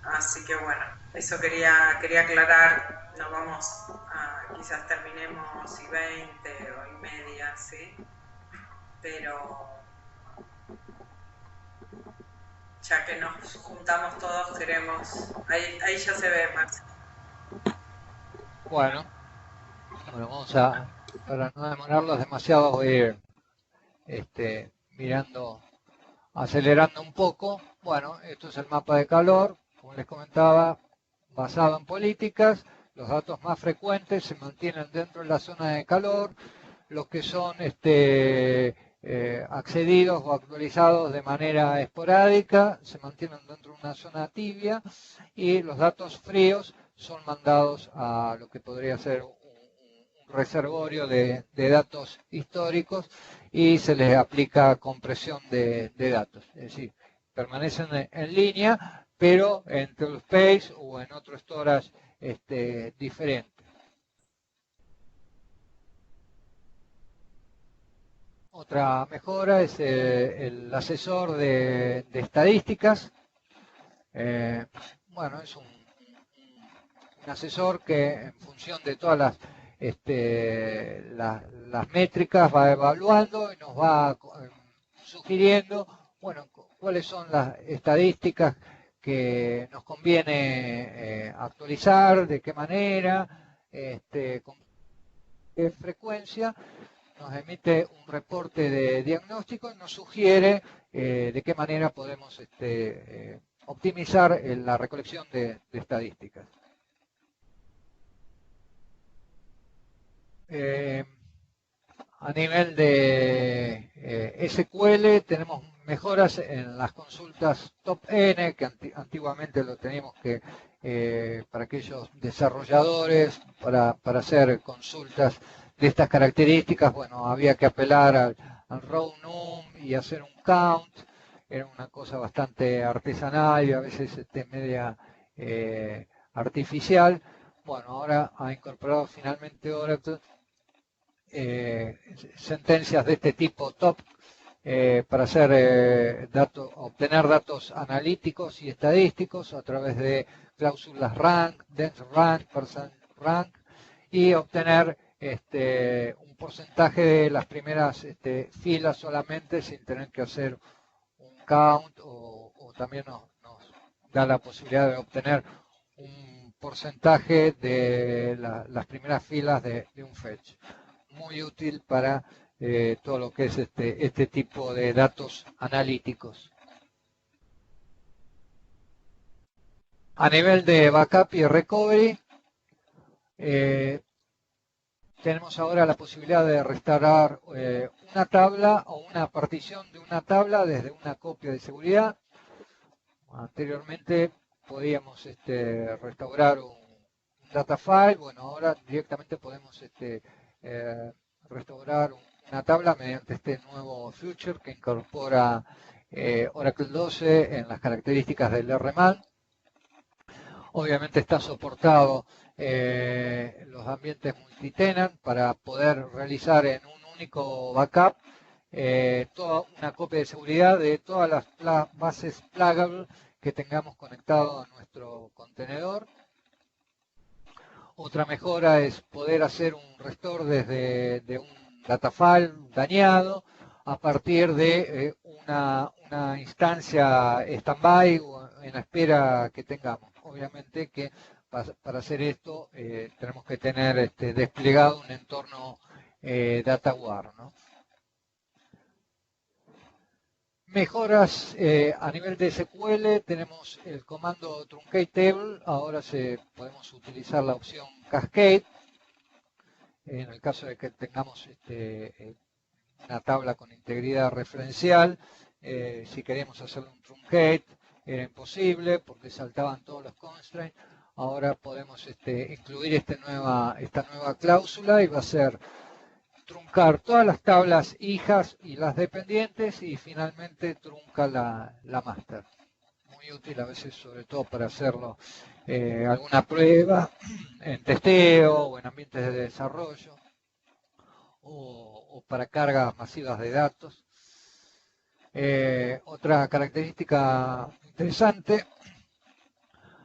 Así que bueno, eso quería aclarar, no vamos a, quizás terminemos y 20 o y media, ¿sí? Pero ya que nos juntamos todos queremos, ahí ya se ve, Max. Bueno, vamos a, para no demorarlos demasiado, voy a ir mirando, acelerando un poco. Bueno, esto es el mapa de calor, como les comentaba, basado en políticas. Los datos más frecuentes se mantienen dentro de la zona de calor, los que son accedidos o actualizados de manera esporádica se mantienen dentro de una zona tibia, y los datos fríos son mandados a lo que podría ser un reservorio de datos históricos y se les aplica compresión de datos. Es decir, permanecen en línea, pero en Space o en otro storage diferente. Otra mejora es el asesor de estadísticas. Bueno, es un asesor que en función de todas las métricas va evaluando y nos va sugiriendo, bueno, cuáles son las estadísticas que nos conviene actualizar, de qué manera, con qué frecuencia. Nos emite un reporte de diagnóstico y nos sugiere de qué manera podemos optimizar la recolección de estadísticas. A nivel de SQL tenemos mejoras en las consultas top N, que antiguamente lo teníamos que, para aquellos desarrolladores, para hacer consultas de estas características, bueno, había que apelar al row num y hacer un count. Era una cosa bastante artesanal y a veces media artificial. Bueno, ahora ha incorporado finalmente Oracle sentencias de este tipo top para hacer obtener datos analíticos y estadísticos a través de cláusulas rank, dense rank, percent rank, y obtener un porcentaje de las primeras filas solamente sin tener que hacer un count, o también nos da la posibilidad de obtener un porcentaje de las primeras filas de un fetch. Muy útil para todo lo que es este tipo de datos analíticos. A nivel de backup y recovery, tenemos ahora la posibilidad de restaurar una tabla o una partición de una tabla desde una copia de seguridad. Anteriormente podíamos restaurar un data file. Bueno, ahora directamente podemos restaurar una tabla mediante este nuevo feature que incorpora Oracle 12 en las características del RMAN. Obviamente está soportado los ambientes multitenant para poder realizar en un único backup toda una copia de seguridad de todas las bases pluggable que tengamos conectado a nuestro contenedor. Otra mejora es poder hacer un restore desde de un datafile dañado a partir de una instancia stand-by o en espera que tengamos. Obviamente que para hacer esto tenemos que tener desplegado un entorno DataWare, ¿no? Mejoras a nivel de SQL, tenemos el comando truncate table, ahora podemos utilizar la opción cascade, en el caso de que tengamos una tabla con integridad referencial, si queremos hacer un truncate era imposible porque saltaban todos los constraints, ahora podemos incluir esta nueva cláusula y va a ser truncar todas las tablas hijas y las dependientes y finalmente trunca la master. Muy útil a veces, sobre todo para hacerlo alguna prueba en testeo o en ambientes de desarrollo o para cargas masivas de datos. Otra característica interesante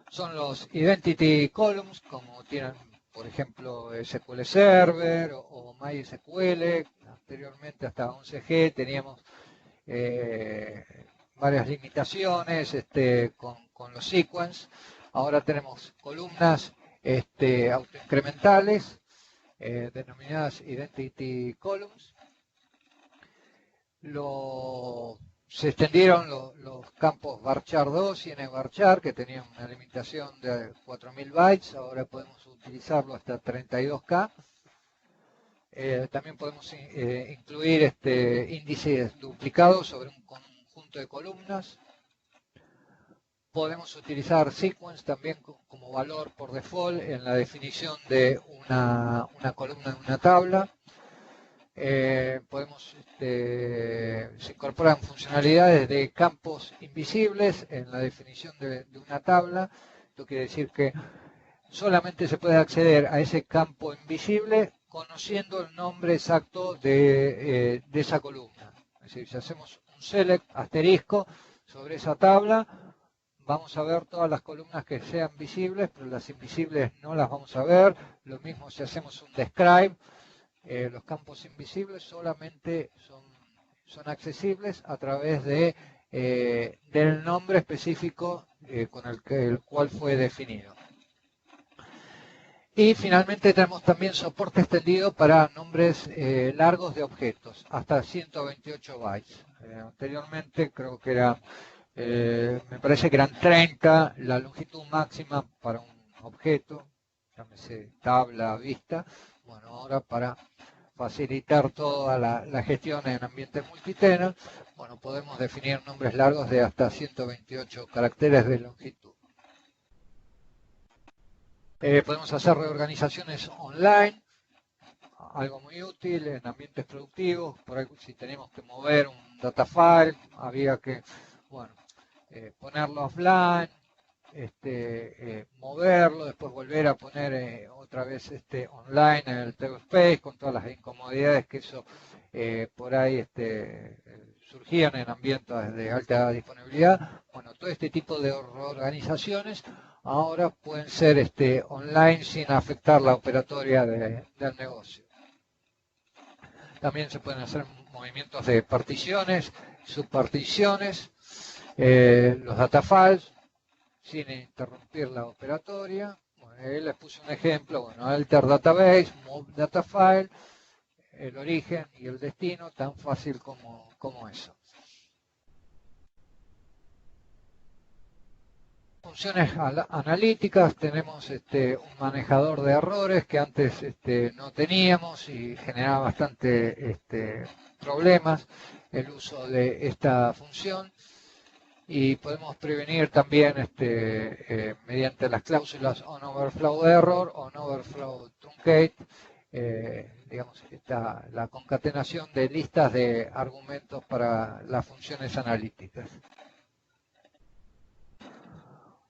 son los identity columns, como tienen por ejemplo SQL Server o MySQL. Anteriormente hasta 11G teníamos varias limitaciones con los sequence. Ahora tenemos columnas autoincrementales denominadas identity columns. Se extendieron los campos varchar 2 y nvarchar, que tenían una limitación de 4000 bytes, ahora podemos utilizarlo hasta 32K. También podemos incluir índices duplicados sobre un conjunto de columnas. Podemos utilizar sequence también como valor por default en la definición de una columna en una tabla. Se incorporan funcionalidades de campos invisibles en la definición de una tabla. Esto quiere decir que solamente se puede acceder a ese campo invisible conociendo el nombre exacto de esa columna. Es decir, si hacemos un select asterisco sobre esa tabla, vamos a ver todas las columnas que sean visibles, pero las invisibles no las vamos a ver. Lo mismo si hacemos un describe. Los campos invisibles solamente son accesibles a través del nombre específico con el cual fue definido. Y finalmente tenemos también soporte extendido para nombres largos de objetos, hasta 128 bytes. Anteriormente creo que me parece que eran 30 la longitud máxima para un objeto, llámese tabla, vista. Bueno, ahora para facilitar toda la gestión en ambientes multitenant, bueno, podemos definir nombres largos de hasta 128 caracteres de longitud. Podemos hacer reorganizaciones online, algo muy útil en ambientes productivos. Por ahí, si tenemos que mover un data file, había que ponerlo offline, moverlo, después volver a poner otra vez online en el tablespace con todas las incomodidades que eso por ahí surgían en ambientes de alta disponibilidad. Bueno, todo este tipo de organizaciones ahora pueden ser online sin afectar la operatoria del negocio. También se pueden hacer movimientos de particiones, subparticiones, los data files sin interrumpir la operatoria. Bueno, ahí les puse un ejemplo, bueno, alter database, move data file, el origen y el destino, tan fácil como eso. Funciones analíticas, tenemos un manejador de errores que antes no teníamos y generaba bastante problemas el uso de esta función. Y podemos prevenir también mediante las cláusulas onOverflow error, onOverflow truncate, digamos, la concatenación de listas de argumentos para las funciones analíticas.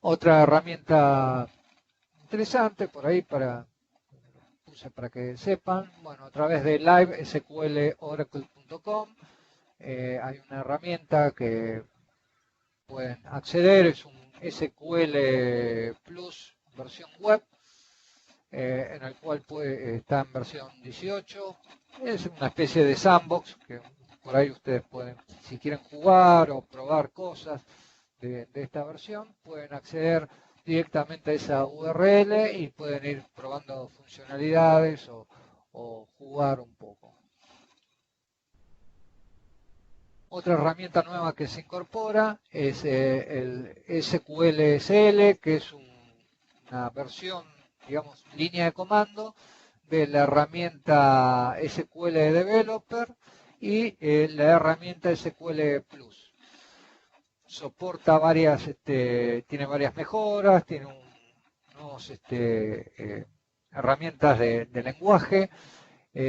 Otra herramienta interesante por ahí puse para que sepan, bueno, a través de livesqloracle.com hay una herramienta que pueden acceder, es un SQL Plus versión web, en el cual está en versión 18. Es una especie de sandbox que por ahí ustedes pueden, si quieren jugar o probar cosas de esta versión, pueden acceder directamente a esa URL y pueden ir probando funcionalidades o jugar un poco. Otra herramienta nueva que se incorpora es el SQLSL, que es una versión, digamos, línea de comando de la herramienta SQL Developer y la herramienta SQL Plus. Soporta varias, tiene varias mejoras, tiene nuevos herramientas de lenguaje,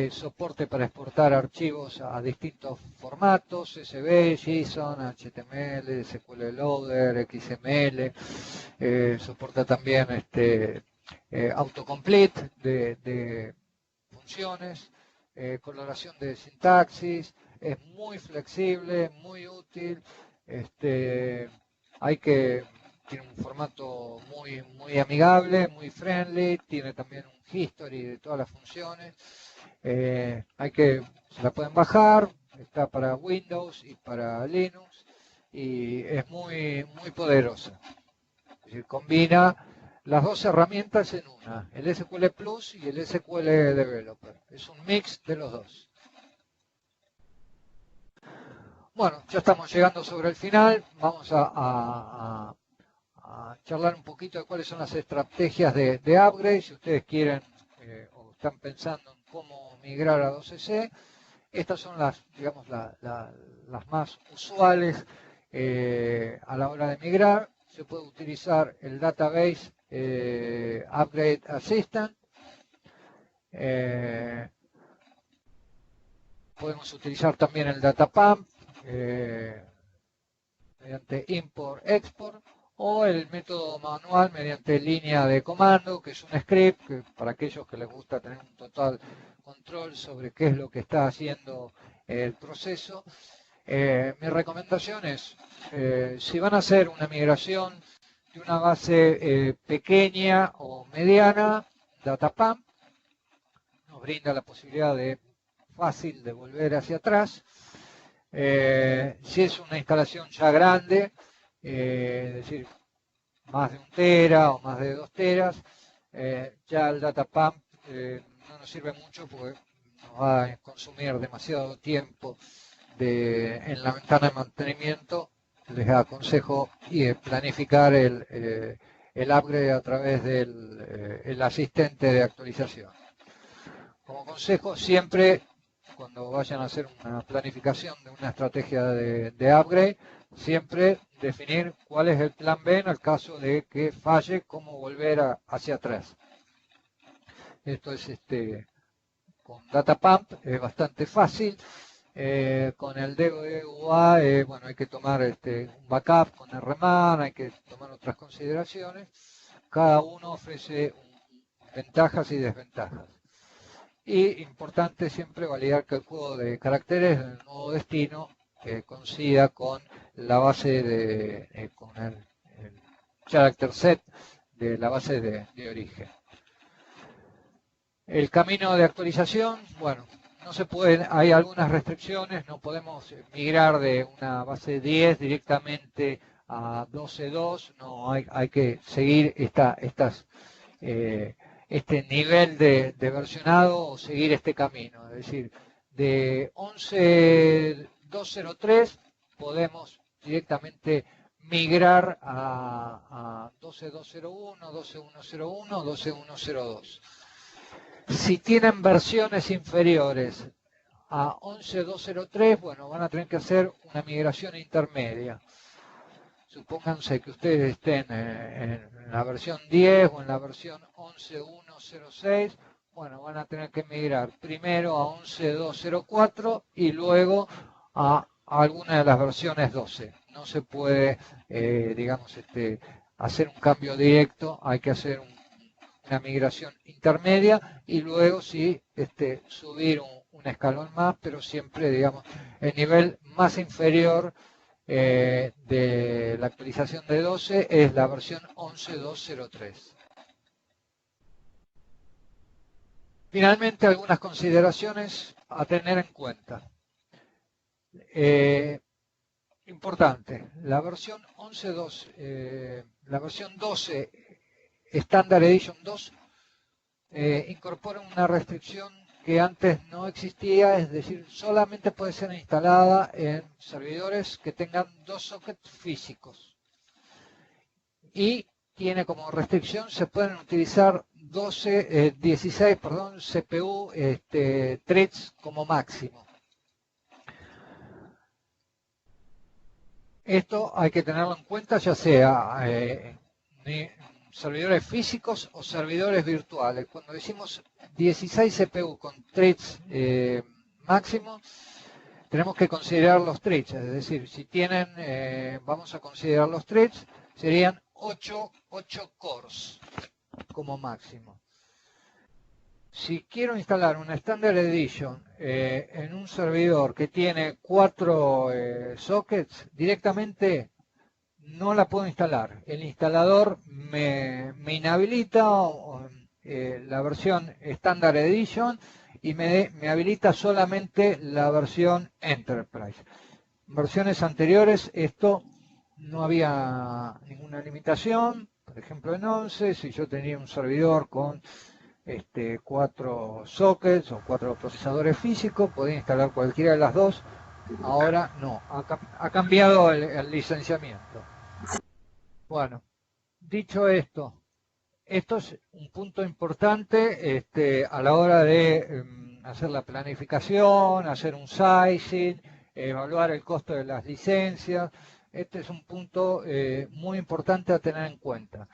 soporte para exportar archivos a distintos formatos, CSV, JSON, HTML, SQL Loader, XML, soporta también autocomplete de funciones, coloración de sintaxis, es muy flexible, muy útil, tiene un formato muy amigable, muy friendly, tiene también un history de todas las funciones. Se la pueden bajar, está para Windows y para Linux y es muy poderosa. Es decir, combina las dos herramientas en una, el SQL Plus y el SQL Developer. Es un mix de los dos. Bueno, ya estamos llegando sobre el final. Vamos a charlar un poquito de cuáles son las estrategias de upgrade. Si ustedes quieren o están pensando en cómo migrar a 12C, estas son las, digamos, las más usuales a la hora de migrar. Se puede utilizar el Database Upgrade Assistant. Podemos utilizar también el Datapump mediante Import-Export o el método manual mediante línea de comando, que es un script que para aquellos que les gusta tener un total control sobre qué es lo que está haciendo el proceso. Mi recomendación es, si van a hacer una migración de una base pequeña o mediana, Datapump nos brinda la posibilidad fácil de volver hacia atrás. Si es una instalación ya grande, es decir, más de 1 tera o más de 2 teras, ya el Datapump no nos sirve mucho porque nos va a consumir demasiado tiempo en la ventana de mantenimiento. Les aconsejo planificar el upgrade a través del asistente de actualización. Como consejo, siempre cuando vayan a hacer una planificación de una estrategia de upgrade, siempre definir cuál es el plan B en el caso de que falle, cómo volver hacia atrás. Esto es con Datapump es bastante fácil. Con el DOA, bueno, hay que tomar un backup con RMAN, hay que tomar otras consideraciones. Cada uno ofrece ventajas y desventajas. Y importante siempre validar que el juego de caracteres del nuevo destino coincida con la base con el character set de la base de origen. El camino de actualización, bueno, no se puede, hay algunas restricciones, no podemos migrar de una base 10 directamente a 12.2, no, hay que seguir este nivel de versionado o seguir este camino. Es decir, de 11.203 podemos directamente migrar a 12.201, 12.101, 12.102. Si tienen versiones inferiores a 11.203, bueno, van a tener que hacer una migración intermedia. Supónganse que ustedes estén en la versión 10 o en la versión 11.106, bueno, van a tener que migrar primero a 11.204 y luego a alguna de las versiones 12. No se puede, digamos, hacer un cambio directo, hay que hacer una migración intermedia y luego sí subir un escalón más, pero siempre, digamos, el nivel más inferior de la actualización de 12 es la versión 11.203. Finalmente, algunas consideraciones a tener en cuenta. Importante, la versión 11.2, la versión 12 Standard Edition 2 incorpora una restricción que antes no existía, es decir, solamente puede ser instalada en servidores que tengan 2 sockets físicos. Y tiene como restricción, se pueden utilizar 16 CPU threads como máximo. Esto hay que tenerlo en cuenta, ya sea servidores físicos o servidores virtuales. Cuando decimos 16 CPU con threads máximo, tenemos que considerar los threads, es decir, si tienen, vamos a considerar los threads, serían 8 cores como máximo. Si quiero instalar una Standard Edition en un servidor que tiene 4 sockets, directamente no la puedo instalar. El instalador me inhabilita la versión Standard Edition y me habilita solamente la versión Enterprise. En versiones anteriores esto no había ninguna limitación. Por ejemplo, en 11, si yo tenía un servidor con 4 sockets o 4 procesadores físicos, podía instalar cualquiera de las dos. Ahora no, ha cambiado el licenciamiento. Bueno, dicho esto, esto es un punto importante a la hora de hacer la planificación, hacer un sizing, evaluar el costo de las licencias. Este es un punto muy importante a tener en cuenta.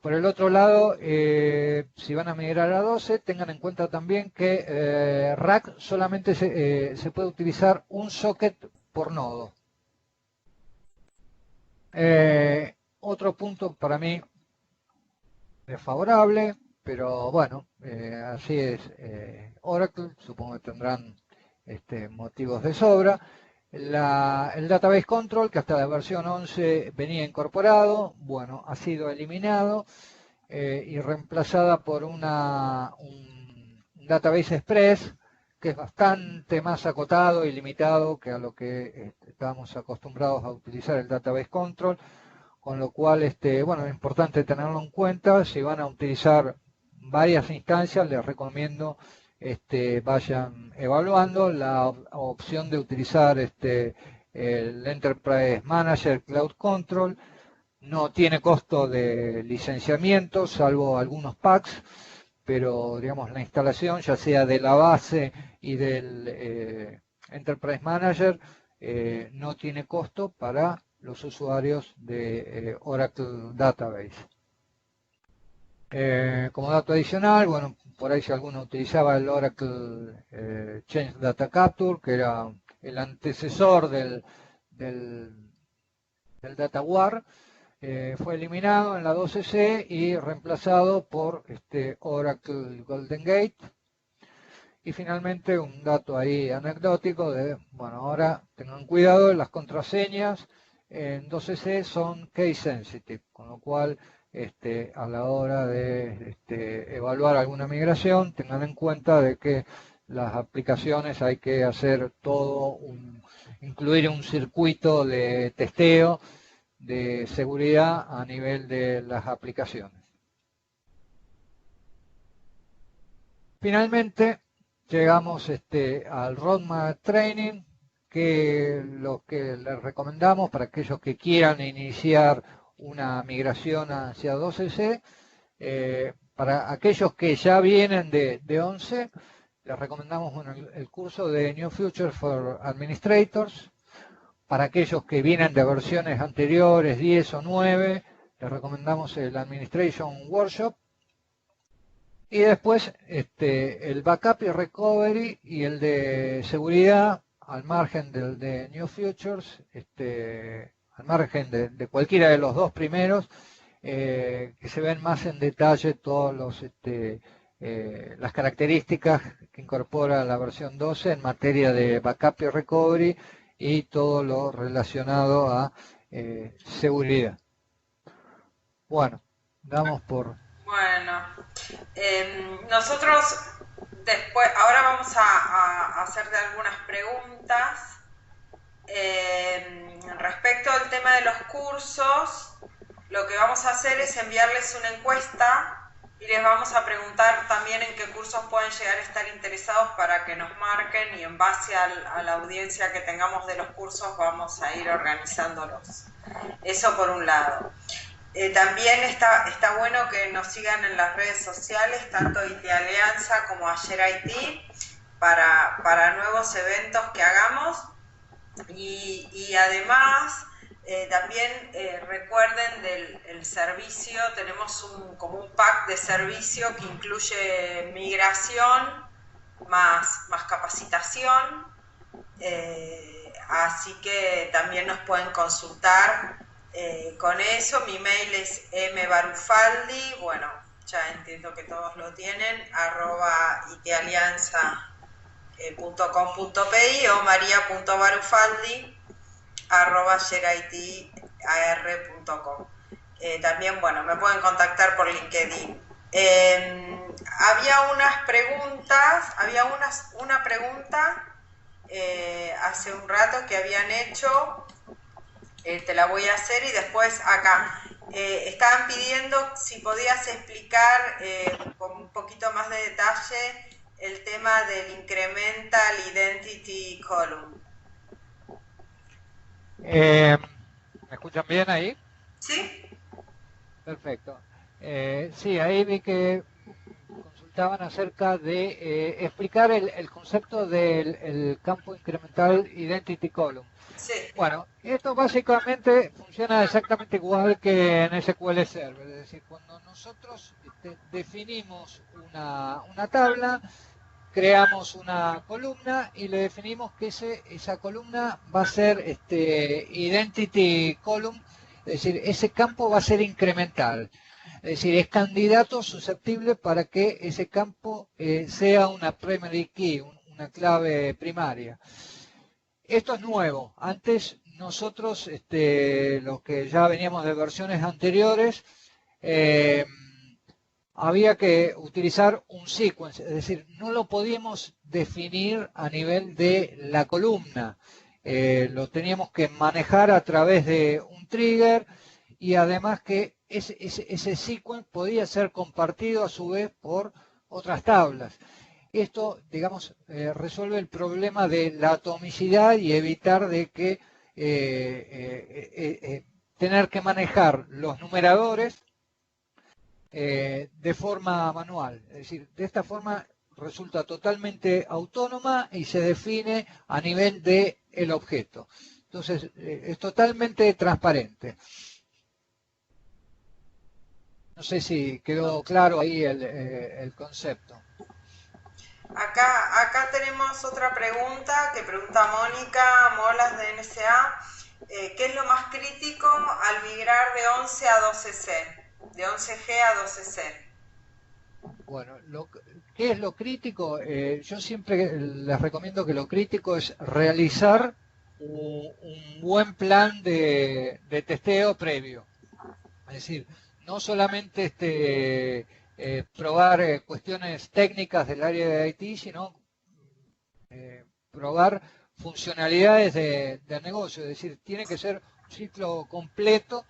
Por el otro lado, si van a migrar a 12, tengan en cuenta también que rack solamente se puede utilizar un socket por nodo. Otro punto para mí desfavorable, pero bueno, así es Oracle, supongo que tendrán motivos de sobra. El Database Control, que hasta la versión 11 venía incorporado, bueno, ha sido eliminado y reemplazada por un Database Express, que es bastante más acotado y limitado que a lo que estábamos acostumbrados a utilizar el Database Control, con lo cual, bueno, es importante tenerlo en cuenta. Si van a utilizar varias instancias, les recomiendo vayan evaluando la opción de utilizar el Enterprise Manager Cloud Control. No tiene costo de licenciamiento, salvo algunos packs, pero digamos la instalación, ya sea de la base y del Enterprise Manager, no tiene costo para los usuarios de Oracle Database. Como dato adicional, bueno, por ahí si alguno utilizaba el Oracle Change Data Capture, que era el antecesor del DataWar, fue eliminado en la 12C y reemplazado por Oracle Golden Gate. Y finalmente un dato ahí anecdótico de, bueno, ahora tengan cuidado, las contraseñas en 12C son case sensitive, con lo cual a la hora de evaluar alguna migración, tengan en cuenta de que las aplicaciones hay que hacer todo, incluir un circuito de testeo de seguridad a nivel de las aplicaciones. Finalmente, llegamos al Roadmap Training, que lo que les recomendamos para aquellos que quieran iniciar una migración hacia 12C, para aquellos que ya vienen de 11, les recomendamos el curso de New Future for Administrators. Para aquellos que vienen de versiones anteriores, 10 o 9, les recomendamos el Administration Workshop. Y después el Backup y Recovery y el de seguridad, al margen del de New Futures, al margen de cualquiera de los dos primeros, que se ven más en detalle todos las características que incorpora la versión 12 en materia de Backup y Recovery y todo lo relacionado a seguridad. Bueno, damos por... Bueno, nosotros Después, ahora vamos a hacerte algunas preguntas. Respecto al tema de los cursos, lo que vamos a hacer es enviarles una encuesta y les vamos a preguntar también en qué cursos pueden llegar a estar interesados para que nos marquen, y en base a la audiencia que tengamos de los cursos vamos a ir organizándolos. Eso por un lado. También está bueno que nos sigan en las redes sociales, tanto IT Alianza como Ayer IT, para nuevos eventos que hagamos. Y además, también recuerden del servicio, tenemos como un pack de servicio que incluye migración más capacitación, así que también nos pueden consultar con eso. Mi mail es mbarufaldi, bueno, ya entiendo que todos lo tienen, @italianza.com.pi o maria.barufaldi@geritar.com. También, bueno, me pueden contactar por LinkedIn. Había unas preguntas, una pregunta hace un rato que habían hecho, te la voy a hacer, y después acá estaban pidiendo si podías explicar con un poquito más de detalle el tema del Incremental Identity Column. ¿Me escuchan bien ahí? ¿Sí? Perfecto. Sí, ahí vi que consultaban acerca de explicar el concepto del campo incremental Identity Column. Sí. Bueno, esto básicamente funciona exactamente igual que en SQL Server, es decir, cuando nosotros definimos una tabla, creamos una columna y le definimos que esa columna va a ser Identity Column, es decir, ese campo va a ser incremental. Es decir, es candidato susceptible para que ese campo sea una primary key, una clave primaria. Esto es nuevo. Antes nosotros, los que ya veníamos de versiones anteriores, había que utilizar un sequence, es decir, no lo podíamos definir a nivel de la columna. Lo teníamos que manejar a través de un trigger, y además que ese sequence podía ser compartido a su vez por otras tablas. Esto, digamos, resuelve el problema de la atomicidad y evitar de que tener que manejar los numeradores de forma manual. Es decir, de esta forma resulta totalmente autónoma y se define a nivel del objeto. Entonces, es totalmente transparente. No sé si quedó claro ahí el concepto. Acá tenemos otra pregunta que pregunta Mónica Molas de NSA. ¿Qué es lo más crítico al migrar de 11 a 12C? De 11G a 12C. Bueno, ¿qué es lo crítico? Yo siempre les recomiendo que lo crítico es realizar un buen plan de testeo previo. Es decir, no solamente probar cuestiones técnicas del área de IT, sino probar funcionalidades del negocio. Es decir, tiene que ser un ciclo completo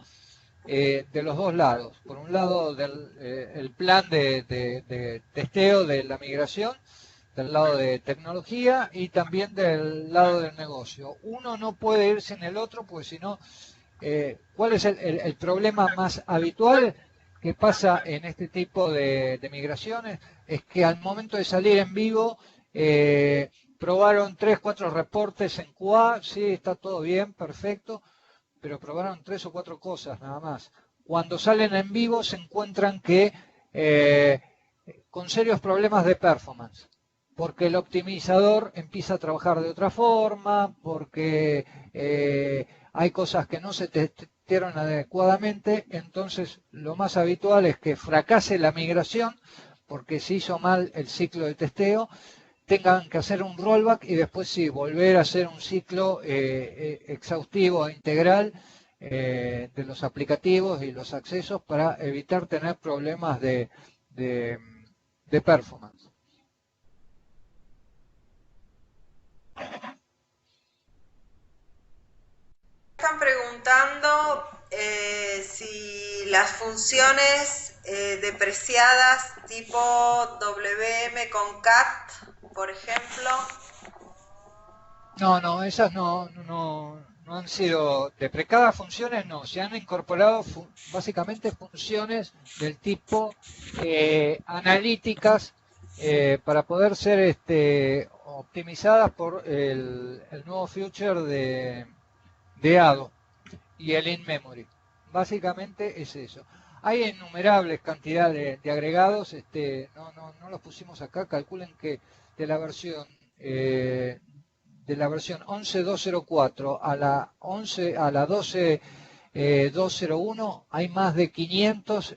de los dos lados. Por un lado, el plan de testeo de la migración, del lado de tecnología, y también del lado del negocio. Uno no puede ir sin el otro, pues si no, ¿cuál es el problema más habitual que pasa en este tipo de migraciones? Es que al momento de salir en vivo, probaron 3, 4 reportes en QA, sí, está todo bien, perfecto, pero probaron 3 o 4 cosas nada más. Cuando salen en vivo se encuentran que con serios problemas de performance, porque el optimizador empieza a trabajar de otra forma, porque hay cosas que no se testearon adecuadamente. Entonces lo más habitual es que fracase la migración porque se hizo mal el ciclo de testeo, tengan que hacer un rollback y después sí, volver a hacer un ciclo exhaustivo e integral de los aplicativos y los accesos para evitar tener problemas de performance. están preguntando si las funciones depreciadas tipo WM con CAT, por ejemplo. No, esas no han sido deprecadas funciones, no, se han incorporado básicamente funciones del tipo analíticas para poder ser optimizadas por el nuevo feature de ADO y el in-memory. Básicamente es eso. Hay innumerables cantidades de agregados, no los pusimos acá, calculen que de la versión eh, 11.204 a la 12.201 hay más de 500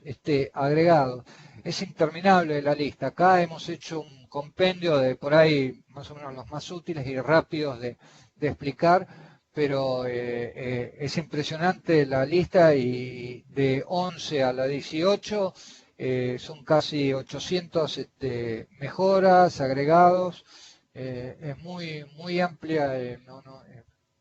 agregados. Es interminable la lista. Acá hemos hecho un compendio de por ahí más o menos los más útiles y rápidos de explicar, pero es impresionante la lista y de 11 a la 18 son casi 800 mejoras, agregados. Es muy amplia,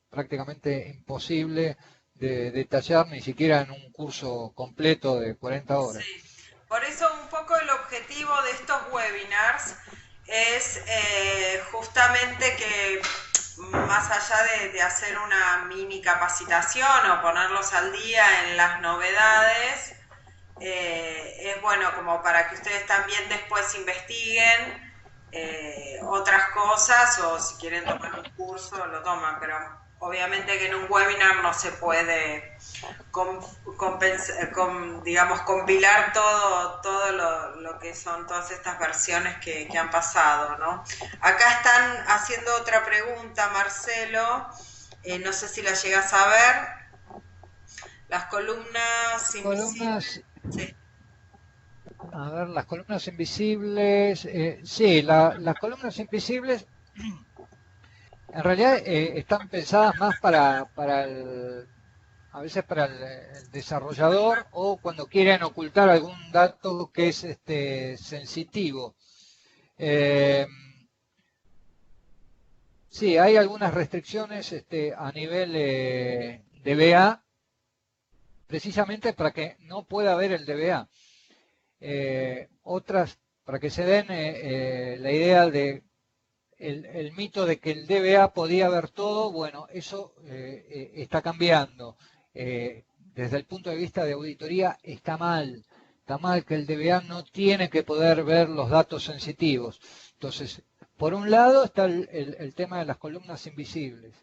prácticamente imposible de detallar ni siquiera en un curso completo de 40 horas. Sí, por eso un poco el objetivo de estos webinars es justamente que más allá de hacer una mini capacitación o ponerlos al día en las novedades, es bueno como para que ustedes también después investiguen otras cosas o si quieren tomar un curso lo toman, pero obviamente que en un webinar no se puede digamos, compilar todo lo que son todas estas versiones que han pasado, ¿no? Acá están haciendo otra pregunta, Marcelo, no sé si la llegas a ver, las columnas invisibles. Sí. A ver, las columnas invisibles, sí, las columnas invisibles en realidad están pensadas más a veces para el desarrollador o cuando quieren ocultar algún dato que es sensitivo. Eh, sí, hay algunas restricciones a nivel DBA, precisamente para que no pueda ver el DBA. Otras, para que se den la idea de el mito de que el DBA podía ver todo, bueno, eso está cambiando. Desde el punto de vista de auditoría está mal que el DBA no tiene que poder ver los datos sensitivos. Entonces, por un lado está el tema de las columnas invisibles.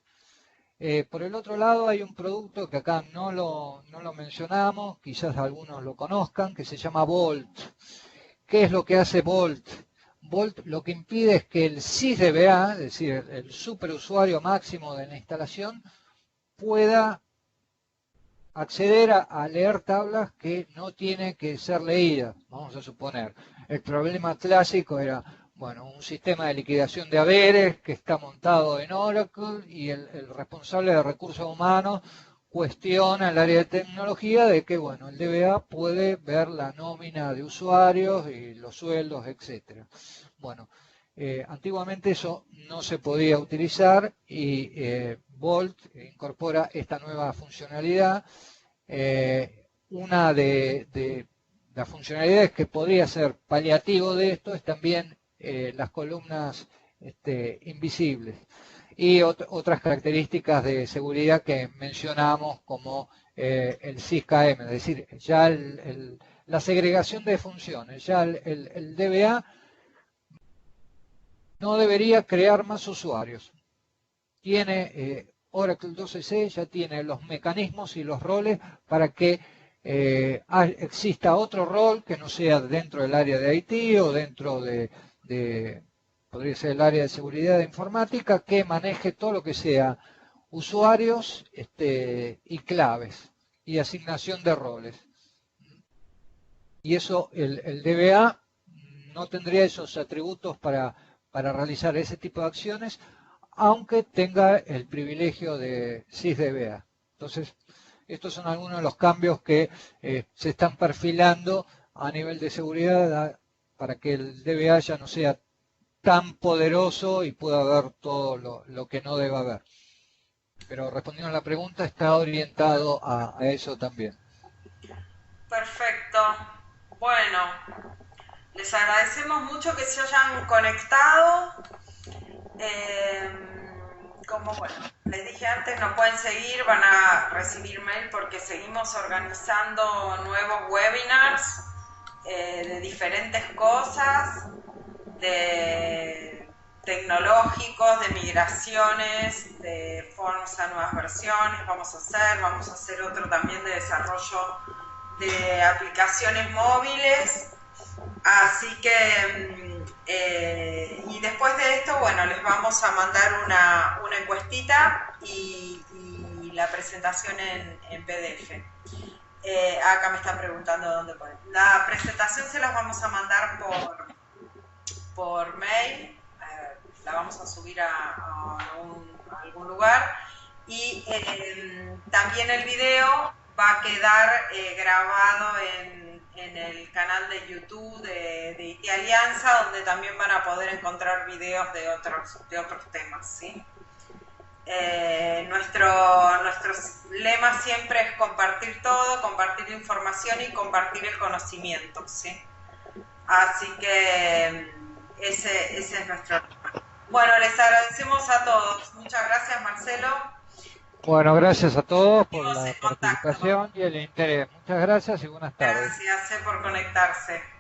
Por el otro lado hay un producto que acá no lo mencionamos, quizás algunos lo conozcan, que se llama Volt. ¿Qué es lo que hace Volt? Volt lo que impide es que el sysdba, es decir, el superusuario máximo de la instalación, pueda acceder a leer tablas que no tienen que ser leídas, vamos a suponer. El problema clásico era, bueno, un sistema de liquidación de haberes que está montado en Oracle y el responsable de recursos humanos cuestiona el área de tecnología de que, bueno, el DBA puede ver la nómina de usuarios y los sueldos, etcétera. Bueno, antiguamente eso no se podía utilizar y Volt incorpora esta nueva funcionalidad. Una de las funcionalidades que podría ser paliativo de esto es también las columnas invisibles y otras características de seguridad que mencionamos como el SysKM, es decir, ya la segregación de funciones, ya el DBA no debería crear más usuarios. Tiene Oracle 12c, ya tiene los mecanismos y los roles para que exista otro rol que no sea dentro del área de IT o dentro podría ser el área de seguridad de informática, que maneje todo lo que sea usuarios y claves y asignación de roles. Y eso, el DBA no tendría esos atributos para realizar ese tipo de acciones, aunque tenga el privilegio de SysDBA. Entonces, estos son algunos de los cambios que se están perfilando a nivel de seguridad para que el DBA ya no sea tan poderoso y pueda ver todo lo que no deba ver. pero respondiendo a la pregunta, está orientado a eso también. Perfecto. Bueno, les agradecemos mucho que se hayan conectado. Como bueno, les dije antes, nos pueden seguir, van a recibir mail porque seguimos organizando nuevos webinars de diferentes cosas, de tecnológicos, de migraciones, de forms a nuevas versiones, vamos a hacer otro también de desarrollo de aplicaciones móviles. Así que, y después de esto, bueno, les vamos a mandar una encuestita y la presentación en PDF. Acá me están preguntando dónde poner. La presentación se las vamos a mandar por mail, la vamos a subir a algún lugar y también el video va a quedar grabado en el canal de YouTube de IT Alianza, donde también van a poder encontrar videos de otros temas, ¿sí? Nuestro lema siempre es compartir todo, compartir información y compartir el conocimiento, ¿sí? Así que ese es nuestro lema. Bueno, les agradecemos a todos. Muchas gracias, Marcelo. Bueno, gracias a todos por Seguimos la en contacto. participación y el interés. Muchas gracias y buenas tardes. Gracias por conectarse.